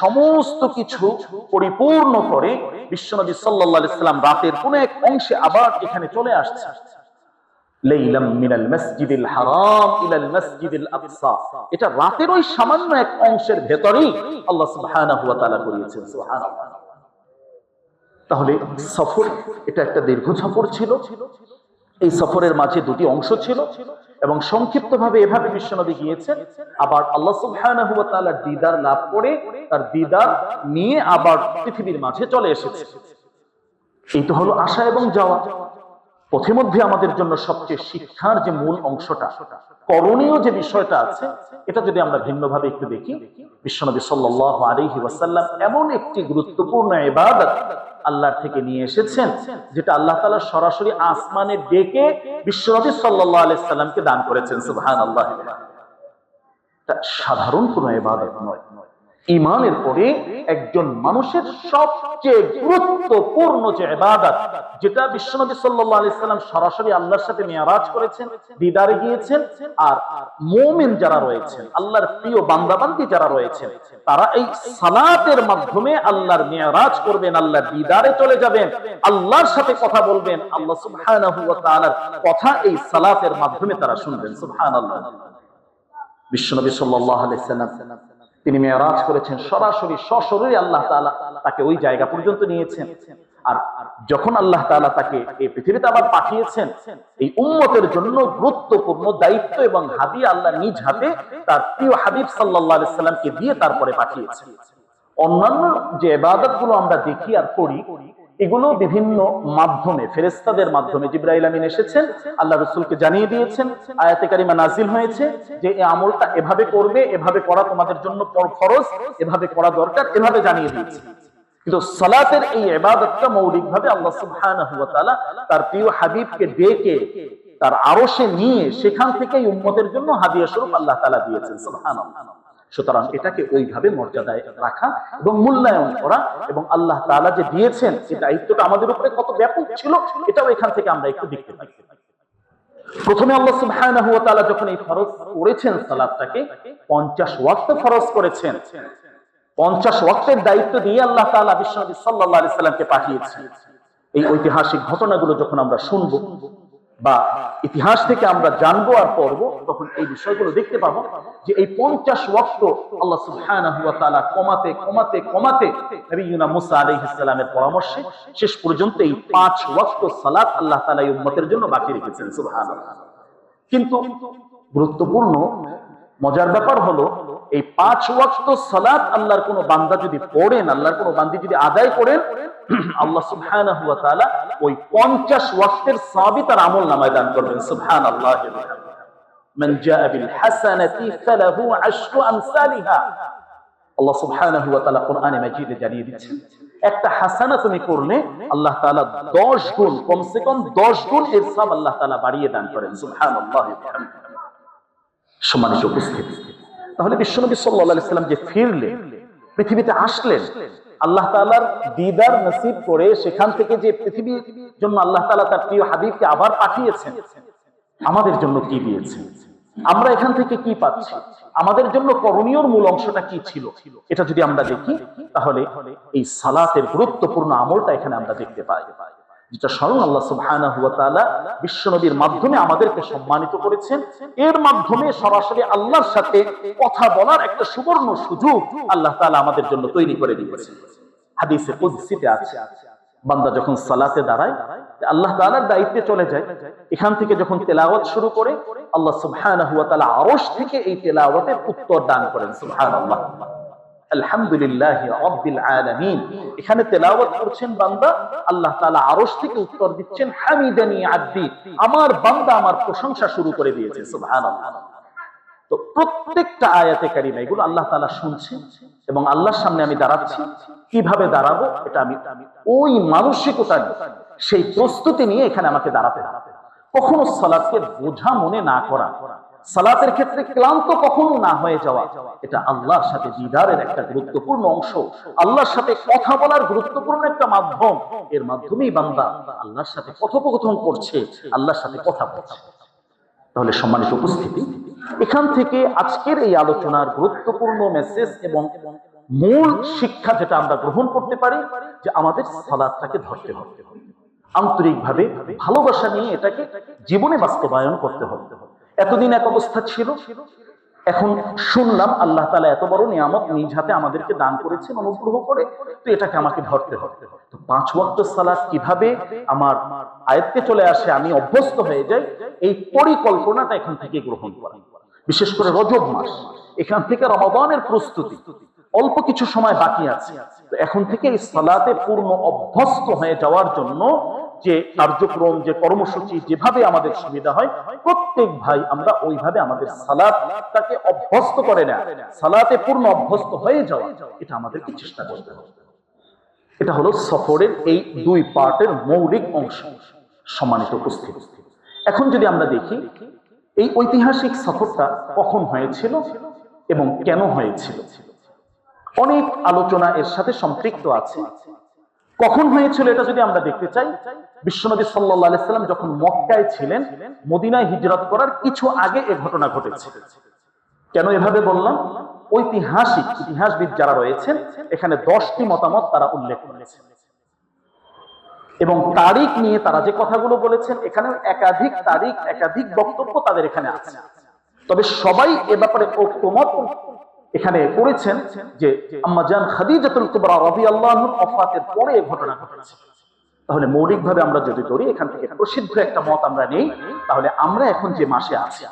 সমস্ত কিছু পরিপূর্ণ করে বিশ্বনবী সাল্লাল্লাহু আলাইহি সাল্লাম রাতের কোন এক অংশে আবার এখানে চলে আসছে। লাইলাম মিনাল মাসজিদিল হারাম ইলাল মাসজিদিল আকসা, এটা রাতের ওই সামান্য এক অংশের ভেতরেই আল্লাহ সুবহানাহু ওয়া তাআলা করিয়েছেন। সুবহানাল্লাহ। তাহলে সফর এটা একটা দীর্ঘ সফর ছিল। এই সফরের মাঝে দুটি অংশ ছিল এবং সংক্ষিপ্তভাবে এভাবে বিশ্বনবী গিয়েছেন, আবার আল্লাহ সুবহানাহু ওয়া তাআলার দিদার লাভ করে তার দিদার নিয়ে আবার পৃথিবীর মাঝে চলে এসেছে। এই তো হলো আসা এবং যাওয়া। পথে মধ্যে আমাদের জন্য সবচেয়ে শিক্ষার যে মূল অংশটা, করণীয় যে বিষয়টা আছে, এটা যদি আমরা ভিন্নভাবে একটু দেখি, বিশ্বনবী সাল্লাল্লাহু আলাইহি ওয়াসাল্লাম এমন একটি গুরুত্বপূর্ণ ইবাদত আল্লাহর থেকে নিয়ে এসেছেন যেটা আল্লাহ তাআলা সরাসরি আসমানে ডেকে বিশ্বনবী সাল্লাল্লাহু আলাইহি সাল্লামকে দান করেছেন। সুবহানাল্লাহ। এটা সাধারণ কোনো ইবাদত নয়। ঈমানের পরে একজন মানুষের সবচেয়ে গুরুত্বপূর্ণ যে ইবাদত, যেটা বিশ্বনবী সাল্লাল্লাহু আলাইহি সাল্লাম সরাসরি আল্লাহর সাথে মিরাজ করেছেন, দিদারে গিয়েছেন, আর মুমিন যারা রয়েছেন, আল্লাহর প্রিয় বান্দাবান্দি যারা রয়েছেন, তারা এই সালাতের মাধ্যমে আল্লাহর মিরাজ করবেন, আল্লাহর দিদারে চলে যাবেন, আল্লাহর সাথে কথা বলবেন, আল্লাহ সুবহানাহু ওয়া তাআলার কথা এই সালাতের মাধ্যমে তারা শুনবেন। সুবহানাল্লাহ। বিশ্বনবী সাল্লাল্লাহু আলাইহি সাল্লাম তিনি মেরাজ করেছেন, সরাসরি সশরীরে আল্লাহ তাআলা তাকে ওই জায়গা পর্যন্ত নিয়েছেন। আর যখন আল্লাহ তাআলা তাকে এই পৃথিবীতে আবার পাঠিয়েছেন, এই উম্মতের জন্য গুরুত্বপূর্ণ দায়িত্ব এবং হাদিয়া আল্লাহ নিজ হাতে তার প্রিয় হাবিব সাল্লাল্লাহু আলাইহি সাল্লামকে দিয়ে তারপরে পাঠিয়েছেন। অন্যান্য যে ইবাদতগুলো আমরা দেখি আর করি, এগুলো বিভিন্ন মাধ্যমে, ফেরেশতাদের মাধ্যমে জিবরাইল আমিন এসেছেন, আল্লাহ রাসূলকে জানিয়ে দিয়েছেন, আয়াতে কারিমা নাজিল হয়েছে যে এই আমলটা এভাবে করবে, এভাবে করা তোমাদের জন্য ফরজ, এভাবে করা দরকার, এভাবে জানিয়ে দিয়েছে। কিন্তু সালাতের এই ইবাদতটা মৌলিকভাবে আল্লাহ সুবহানাহু ওয়া তাআলা তার প্রিয় হাবিবকে ডেকে তার আরশে নিয়ে সেখান থেকেই উম্মতের জন্য হাদিয়া স্বরূপ আল্লাহ তাআলা দিয়েছেন। সুবহানাল্লাহ। সুতরাং এটাকে ওইভাবে মর্যাদায় রাখা এবং মূল্যায়ন করা, এবং আল্লাহ তাআলা যে দিয়েছেন এই দায়িত্বটা আমাদের উপরে কত ব্যাপক ছিল এটাও এখান থেকে আমরা একটু দেখতে পাই। প্রথমে আল্লাহ সুবহানাহু ওয়া তাআলা যখন এই ফরজ করেছেন সালাতটাকে 50 ওয়াক্ত ফরজ করেছেন, 50 ওয়াক্তের দায়িত্ব দিয়ে আল্লাহ তাআলা বিশ্বনবী সাল্লাল্লাহু আলাইহি সাল্লামকে পাঠিয়েছেন। এই ঐতিহাসিক ঘটনাগুলো যখন আমরা শুনবো বা ইতিহাস থেকে আমরা জানবো আর পড়বো, তখন এই বিষয়গুলো দেখতে পাবো যে এই 50 ওয়াক্ত আল্লাহ সুবহানাহু ওয়া তাআলা কমাতে কমাতে কমাতে নবীনা মুসা আলাইহিস সালামের পরামর্শে শেষ পর্যন্ত এই 5 ওয়াক্ত সালাত আল্লাহ তাআলা এই উম্মতের জন্য বাকি রেখেছেন। সুবহানাল্লাহ। কিন্তু গুরুত্বপূর্ণ মজার ব্যাপার হলো এই 5 ওয়াক্ত সালাত আল্লাহর কোন বান্দা যদি পড়েন, আল্লাহর কোন বান্দি যদি আদায় করেন, আল্লাহ সুবহানাহু ওয়া তাআলা ওই 50 ওয়াক্তের সওয়াবই তার আমলনামায় দান করবেন। সুবহানাল্লাহ। মান জাআ বিল হাসানাতি ফালাহু আশরু আমসালিহা। আল্লাহ সুবহানাহু ওয়া তাআলা কোরআনে মাজিদে জানিয়ে দিচ্ছেন, একটা হাসানা তুমি করলে আল্লাহ তাআলা 10 গুণ, কমসে কম 10 গুণ এর সওয়াব আল্লাহ তাআলা বাড়িয়ে দান করেন। সুবহানাল্লাহ। সম্মানিত উপস্থিতি, তাহলে বিশ্বনবী সাল্লাল্লাহু আলাইহি সাল্লাম যে ফিরলেন, পৃথিবীতে আসলেন, আল্লাহ তাআলার দিদার নসিব করে সেখান থেকে যে পৃথিবীর জন্য আল্লাহ তাআলা তার প্রিয় হাবিবকে আবার পাঠিয়েছেন, আমাদের জন্য কি দিয়েছেন, আমরা এখান থেকে কি পাচ্ছি, আমাদের জন্য করণীয় মূল অংশটা কি ছিল, এটা যদি আমরা দেখি তাহলে এই সালাতের গুরুত্বপূর্ণ আমলটা এখানে আমরা দেখতে পাই, যেটা স্বয়ং আল্লাহ সুবহানাহু ওয়া তাআলা বিশ্বনবীর মাধ্যমে আমাদেরকে সম্মানিত করেছেন। এর মাধ্যমে সরাসরি আল্লাহর সাথে কথা বলার একটা সুবর্ণ সুযোগ আল্লাহ তাআলা আমাদের জন্য তৈরি করে দিয়েছেন। হাদিসে কুদসিতে আছে, বান্দা যখন সালাতে দাঁড়ায় আল্লাহ তাআলার দায়িত্বে চলে যায়, এখান থেকে যখন তেলাওয়াত শুরু করে আল্লাহ সুবহানাহু ওয়া তাআলা আরশ থেকে এই তেলাওয়াতের উত্তর দান করেন। সুবহানাল্লাহ। আলহামদুলিল্লাহি রাব্বিল আলামিন, এখানে তেলাওয়াত করছেন বান্দা, আল্লাহ তাআলা আরশ থেকে উত্তর দিচ্ছেন হামিদানি আব্দি, আমার বান্দা আমার প্রশংসা শুরু করে দিয়েছে। সুবহানাল্লাহ। তো প্রত্যেকটা আয়াতে কারিমা এগুলো আল্লাহ তাআলা শুনছেন, এবং আল্লাহর সামনে আমি দাঁড়াচ্ছি, কিভাবে দাঁড়াবো এটা আমি ওই মানসিকতা নিয়ে, সেই প্রস্তুতি নিয়ে এখানে আমাকে দাঁড়াতে হবে। কখনো সালাতকে বোঝা মনে না করা, সালাতের ক্ষেত্রে ক্লান্ত কখনো না হয়ে যাওয়া, এটা আল্লাহর সাথে দিদারের একটা গুরুত্বপূর্ণ অংশ, আল্লাহর সাথে কথা বলার গুরুত্বপূর্ণ একটা মাধ্যম। এর মাধ্যমেই বান্দা আল্লাহর সাথে কথোপকথন করছে, আল্লাহর সাথে কথা বলছে। তাহলে সম্মানিত উপস্থিতি, এখান থেকে আজকের এই আলোচনার গুরুত্বপূর্ণ মেসেজ এবং মূল শিক্ষা যেটা আমরা গ্রহণ করতে পারি, যে আমাদের সালাতটাকে ধরতে হবে, আন্তরিকভাবে ভালোবাসা নিয়ে এটাকে জীবনে বাস্তবায়ন করতে হবে। এতদিন এক অবস্থা ছিল, এখন শুনলাম আল্লাহ তাআলা এত বড় নিয়ামত নিজ হাতে আমাদেরকে দান করেছেন অনুগ্রহ করে, তো এটাকে আমাকে ধরতে হবে। তো 5 ওয়াক্ত সালাত কিভাবে আমার আয়ত্তে চলে আসে, আমি অভ্যস্ত হয়ে যাই, এই পরিকল্পনাটা এখন থেকে গ্রহণ করা। বিশেষ করে রজব মাস, এখান থেকে রমাদানের প্রস্তুতি, অল্প কিছু সময় বাকি আছে, তো এখন থেকে এই সালাতে পূর্ণ অভ্যস্ত হয়ে যাওয়ার জন্য যে কার্যক্রম, যে কর্মসূচি যেভাবে আমাদের সুবিধা হয়, প্রত্যেক ভাই আমরা ওইভাবে আমাদের সালাতটাকে অভ্যস্ত করে না, সালাতে পূর্ণ অভ্যস্ত হয়ে যাওয়া, এটা আমাদেরকে চেষ্টা করতে হবে। এটা হলো সফরের এই 2 পার্টের মৌলিক অংশ। সম্মানিত উপস্থিতি, এখন যদি আমরা দেখি এই ঐতিহাসিক সফরটা কখন হয়েছিল এবং কেন হয়েছিল, অনেক আলোচনা এর সাথে সম্পৃক্ত আছে। কখন হয়েছিল এটা যদি আমরা দেখতে চাই, বিশ্বনবী সাল্লাল্লাহু আলাইহি সাল্লাম যখন মক্কায় ছিলেন, মদিনায় হিজরত করার কিছু আগে এই ঘটনা ঘটেছে। কেন এভাবে বললাম, ঐতিহাসিক ইতিহাসবিদ যারা রয়েছেন এখানে 10টি মতামত তারা উল্লেখ করেছেন, এবং তারিখ নিয়ে তারা যে কথাগুলো বলেছেন এখানে একাধিক তারিখ, একাধিক বক্তব্য তাদের এখানে আছে। তবে সবাই এ ব্যাপারে ঐকমত এখানে করেছেন যে আম্মা জান খাদিজাতুল কুবরা রাদিয়াল্লাহু আনহার ওফাতের পরে এই ঘটনা ঘটেছে। তাহলে মৌলিকভাবে আমরা যদি ধরি, এখান থেকে প্রসিদ্ধ একটা মত আমরা নেই, তাহলে আমরা এখন যে মাসে আছি,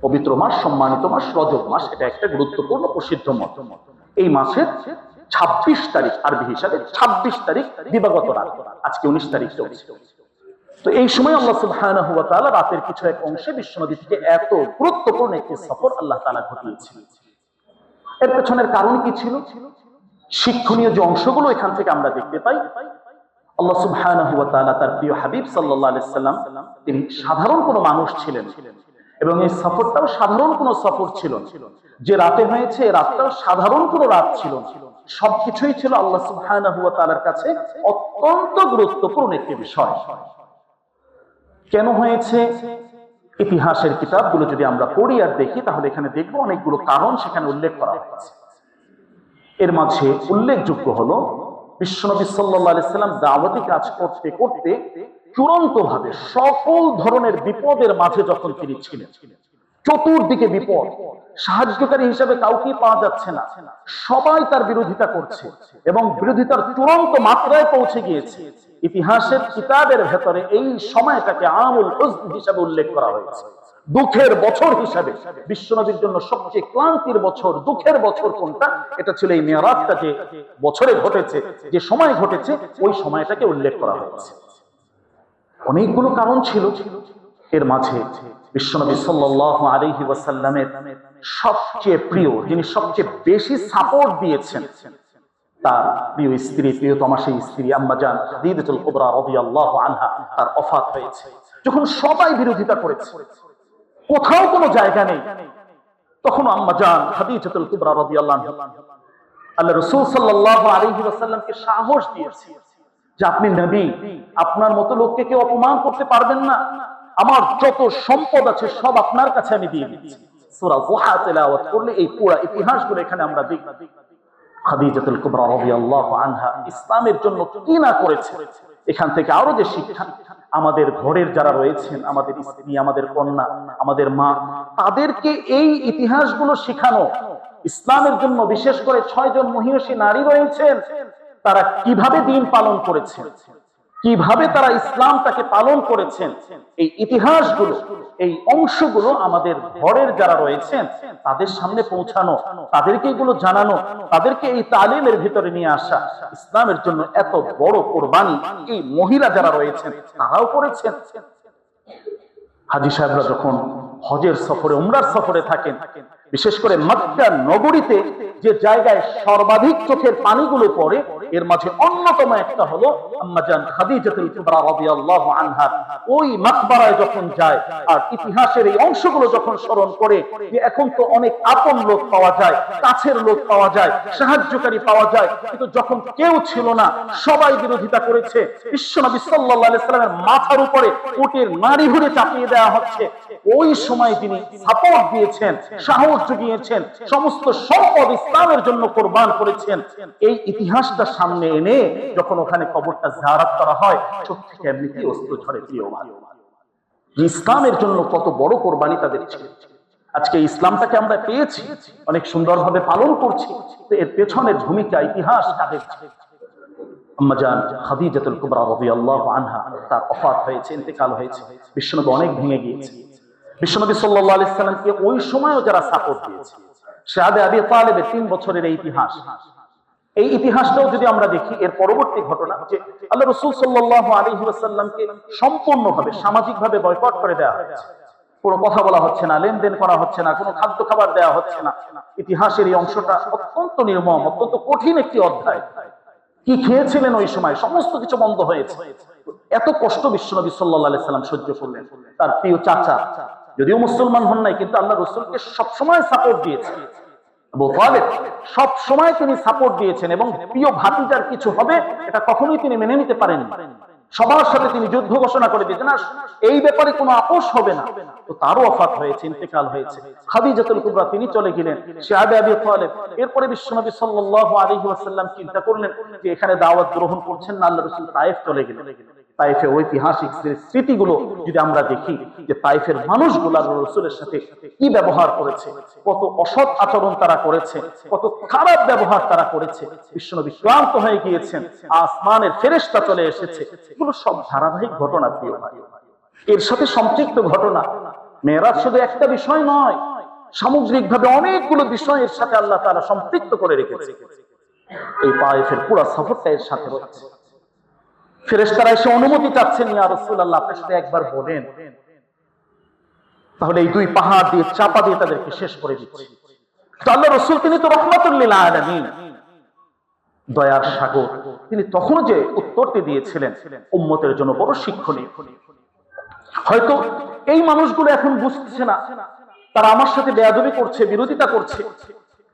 পবিত্র মাস, সম্মানিত মাস রজব মাস, এটা একটা গুরুত্বপূর্ণ প্রসিদ্ধ মত। এই মাসের 26 তারিখ, আরবি হিসাবে 26 তারিখ দিবাগত রাত, আজকে 19 তারিখ চলছে। তো এই সময় আল্লাহ সুবহানাহু ওয়া তাআলা রাতের কিছু এক অংশে বিশ্বনবী থেকে এত গুরুত্বপূর্ণ একটি সফর আল্লাহ তাআলা ঘটিয়েছিলেন। এর পেছনের কারণ কি ছিল? শিক্ষণীয় যে অংশগুলো এখান থেকে আমরা দেখতে পাই, আল্লাহ সুবহানাহু ওয়া তাআলা তার প্রিয় হাবিব সাল্লাল্লাহু আলাইহি সাল্লাম তিনি সাধারণ কোনো মানুষ ছিলেন এবং এই সফরটাও সাধারণ কোনো সফর ছিল না। যে রাতে হয়েছে রাতটাও সাধারণ কোনো রাত ছিল না। সবকিছুই ছিল আল্লাহ সুবহানাহু ওয়া তাআলার কাছে অত্যন্ত গুরুত্বপূর্ণ একটি বিষয়। কেন হয়েছে? ইতিহাসের কিতাবগুলো যদি আমরা পড়ি আর দেখি তাহলে এখানে দেখব অনেকগুলো কারণ সেখানে উল্লেখ করা হয়েছে। এর মাঝে উল্লেখযোগ্য হলো বিশ্বনবী সাল্লাল্লাহু আলাইহি সাল্লাম দাওয়াতি কাজ করতে করতে চূড়ান্তভাবে সকল ধরনের বিপদের মাঝে যখন তিনি ছিলেন, চতুর্দিকে বিপদ, সাহায্যকারী হিসেবে কাউকে পাওয়া যাচ্ছে না, সবাই তার বিরোধিতা করছে এবং বিরোধিতার চূড়ান্ত মাত্রায় পৌঁছে গিয়েছে। ইতিহাসের কিতাবের ভেতরে এই সময়টাকে আমুল হুজন হিসেবে উল্লেখ করা হয়েছে, দুঃখের বছর হিসাবে। বিশ্বনবীর জন্য সবচেয়ে ক্লান্তির বছর, দুঃখের বছর কোনটা? এটা ছিল এই মেরাজটা যে বছরে ঘটেছে, যে সময় ঘটেছে, ওই সময়টাকে উল্লেখ করা হয়েছে। অনেকগুলো কারণ ছিল। এর মাঝে বিশ্বনবী সাল্লাল্লাহু আলাইহি ওয়াসাল্লামের সবচেয়ে প্রিয়, যিনি সবচেয়ে বেশি সাপোর্ট দিয়েছেন, তার প্রিয় স্ত্রী, প্রিয়তমা সেই স্ত্রী আম্মা জান খাদিজাতুল কুবরা রাদিয়াল্লাহু আনহা, তার ওফাত হয়েছে। যখন সবাই বিরোধিতা করেছে, কোথাও কোনো জায়গা নেই, তখন আম্মা জান খাদিজাতুল কুবরা রাদিয়াল্লাহু আনহা আল্লাহ রাসূল সাল্লাল্লাহু আলাইহি ওয়াসাল্লামকে সাহস দিয়েছে যে আপনি নবী, আপনার মতো লোককে কেউ অপমান করতে পারবেন না। আমার যত সম্পদ আছে সব আপনার কাছে আমি দিয়ে দিচ্ছি। সূরা যুহা তেলাওয়াত করলে এই পুরো ইতিহাসগুলো এখানে আমরা দেখব। খাদিজাতুল কুবরা রাদিয়াল্লাহু আনহা ইসলামের জন্য কি না করেছে। এখান থেকে আরো যে শিক্ষা, আমাদের ঘরের যারা রয়েছেন, আমাদের স্ত্রী, আমাদের কন্যা, আমাদের মা, তাদেরকে এই ইতিহাসগুলো শেখানো। ইসলামের জন্য বিশেষ করে 6 জন মহিষী নারী রয়েছেন, তারা কিভাবে দিন পালন করেছেন, কিভাবে তারা ইসলামটাকে পালন করেছেন, এই ইতিহাসগুলো, এই অংশগুলো আমাদের ঘরের যারা রয়েছেন তাদের সামনে পৌঁছানো, তাদেরকে এগুলো জানানো, তাদেরকে এই তালিমের ভিতরে নিয়ে আসা। ইসলামের জন্য এত বড় কোরবানি এই মহিলা যারা রয়েছেন তারাও করেছেন। হাজী সাহেবরা যখন হজের সফরে, উমরার সফরে থাকেন, বিশেষ করে মক্কা নগরীতে যে জায়গায় সর্বাধিক চোখের পানিগুলো পড়ে, এর মাঝে অন্যতম একটা হলো আম্মা জান খাদিজাতুল কুবরা রাদিয়াল্লাহু আনহা ওই মাকবারায় যখন যায় আর ইতিহাসের এই অংশগুলো যখন স্মরণ করে যে এখন তো অনেক আপন লোক পাওয়া যায়, কাছের লোক পাওয়া যায়, সাহায্যকারী পাওয়া যায়, কিন্তু যখন কেউ ছিল না, সবাই বিরোধিতা করেছে, বিশ্বনবী সাল্লাল্লাহু আলাইহি সাল্লামের মাথার উপরে উটের নাড়ি ভরে চাপিয়ে দেওয়া হচ্ছে, ওই সময় তিনি সাপোর্ট দিয়েছেন, সাহস জুগিয়েছেন, সমস্ত সম্পদ ইসলামের জন্য কোরবান করেছেন। এই ইতিহাসটা সামনে এনে যখন ওখানে কবরটা জিয়ারত করা হয়, চোখ থেকে এমনিতে অশ্রু ঝরে। প্রিয় ভাই, ইসলামের জন্য কত বড় কোরবানি তাদের ছিল। আজকে ইসলামটাকে আমরা পেয়েছি, অনেক সুন্দরভাবে পালন করছি, তো এর পেছনের ভূমিকা, ইতিহাস কাদের ছিল? আম্মা জান খাদিজাতুল কুবরা রাদিয়াল্লাহু আনহা, তার ওফাত হয়েছে, ইন্তেকাল হয়েছে। বিশ্বনবী অনেক ভেঙে গিয়েছে। বিশ্বনবী সাল্লাল্লাহু আলাইহি সাল্লামকে ওই সময়ও যারা সাপোর্ট দিয়েছে, শাহাদে আবি তালেবের 3 বছরের এই ইতিহাস, এই ইতিহাসটাও যদি আমরা দেখি, এর পরবর্তী ঘটনা যে আল্লাহ রাসূল সাল্লাল্লাহু আলাইহি ওয়াসাল্লামকে সম্পূর্ণভাবে সামাজিকভাবে বয়কট করে দেওয়া হয়েছে। কোনো কথা বলা হচ্ছে না, লেনদেন করা হচ্ছে না, কোনো খাদ্য খাবার দেওয়া হচ্ছে না। ইতিহাসের এই অংশটা অত্যন্ত নির্মম, অত্যন্ত কঠিন একটি অধ্যায়। কি খেয়েছিলেন ওই সময়, সমস্ত কিছু বন্ধ হয়েছে। এত কষ্ট বিশ্বনবী সাল্লাল্লাহু আলাইহি সাল্লাম সহ্য করলেন। তার প্রিয় চাচা, যদিও মুসলমান হন নাই, কিন্তু আল্লাহ রাসূলকে সবসময় সাপোর্ট দিয়েছেন। আবু তালেব সব সময় তিনি সাপোর্ট দিয়েছেন এবং প্রিয় ভাতিজার কিছু হবে এটা কখনোই তিনি মেনে নিতে পারেননি। সবার সাথে তিনি যুদ্ধ ঘোষণা করে দিয়েছেন, আর এই ব্যাপারে কোনো আপোষ হবে না। তো তারও ওফাত হয়েছে, ইন্তেকাল হয়েছে। খাদিজাতুল কুবরা তিনি চলে গেলেন, শাহাদে আবি তালেব। এরপরে বিশ্বনবী সাল্লাল্লাহু আলাইহি ওয়াসাল্লাম চিন্তা করলেন যে এখানে দাওয়াত গ্রহণ করছেন না, আল্লাহ রাসূল তায়েফ চলে গেলেন। তায়েফে ঐতিহাসিক স্মৃতিগুলো যদি আমরা দেখি যে তায়েফের মানুষগুলো আল্লাহর রাসূলের সাথে কি ব্যবহার করেছে, কত অসৎ আচরণ তারা করেছে, কত খারাপ ব্যবহার তারা করেছে। বিশ্বনবী ক্লান্ত হয়ে গিয়েছেন, আসমানের ফেরেশতা চলে এসেছে। এগুলো সব ধারাবাহিক ঘটনা প্রিয় ভাই, এর সাথে সম্পৃক্ত ঘটনা। মেরাজ শুধু একটা বিষয় নয়, সামগ্রিকভাবে অনেকগুলো বিষয় এর সাথে আল্লাহ তাআলা সম্পৃক্ত করে রেখেছে। এই তায়েফের পুরো সফরটা এর সাথে রয়েছে। ফেরেশতারা এসে অনুমতি চাচ্ছেন, ইয়া রাসূলুল্লাহ আপনি শুধু একবার বলেন, তাহলে এই 2 পাহাড় দিয়ে চাপা দিয়ে তাদেরকে শেষ করে দিচ্ছি। তো আল্লাহ রাসূল তিনি তো রাহমাতুল লিল আলামিন, দয়ার সাগর, তিনি তখন যে উত্তরটি দিয়েছিলেন উম্মতের জন্য বড় শিক্ষণীয়। হয়তো এই মানুষগুলো এখন বুঝতেছে না তারা আমার সাথে বেয়াদবি করছে, বিরোধিতা করছে,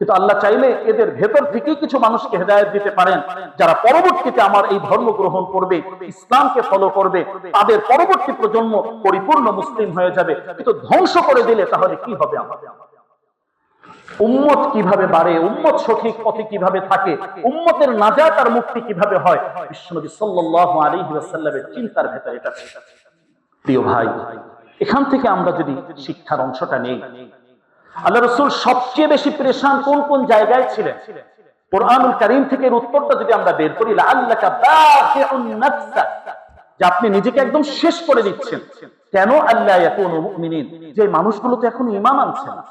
কিন্তু আল্লাহ চাইলে এদের ভেতর থেকেই কিছু মানুষকে হেদায়েত দিতে পারেন, যারা পরবর্তীতে আমার এই ধর্ম গ্রহণ করবে, ইসলামকে ফলো করবে, তাদের পরবর্তী প্রজন্ম পরিপূর্ণ মুসলিম হয়ে যাবে। কিন্তু ধ্বংস করে দিলে তাহলে কি হবে? আমাদের উম্মত কিভাবে বাড়ে, উম্মত সঠিক পথে কিভাবে থাকে, উম্মতের নাজাত আর মুক্তি কিভাবে হয়, বিশ্বনবী সাল্লাল্লাহু আলাইহি ওয়াসাল্লামের চিন্তার ভেতরে এটা। প্রিয় ভাই, এখান থেকে আমরা যদি শিক্ষার অংশটা নেই, আল্লাহ রাসূল সবচেয়ে বেশি পরেশান কোন কোন জায়গায় ছিলেন, কোরআনুল কারীম থেকে এর উত্তরটা যদি আমরা বের করি, লাআল্লাকা বাখিউন নাফসাক, যে আপনি নিজেকে একদম শেষ করে দিচ্ছেন। কেন? আল্লাহ ইয়াকুনু মুমিনিন, যে মানুষগুলো তো এখন ঈমান আনছে না,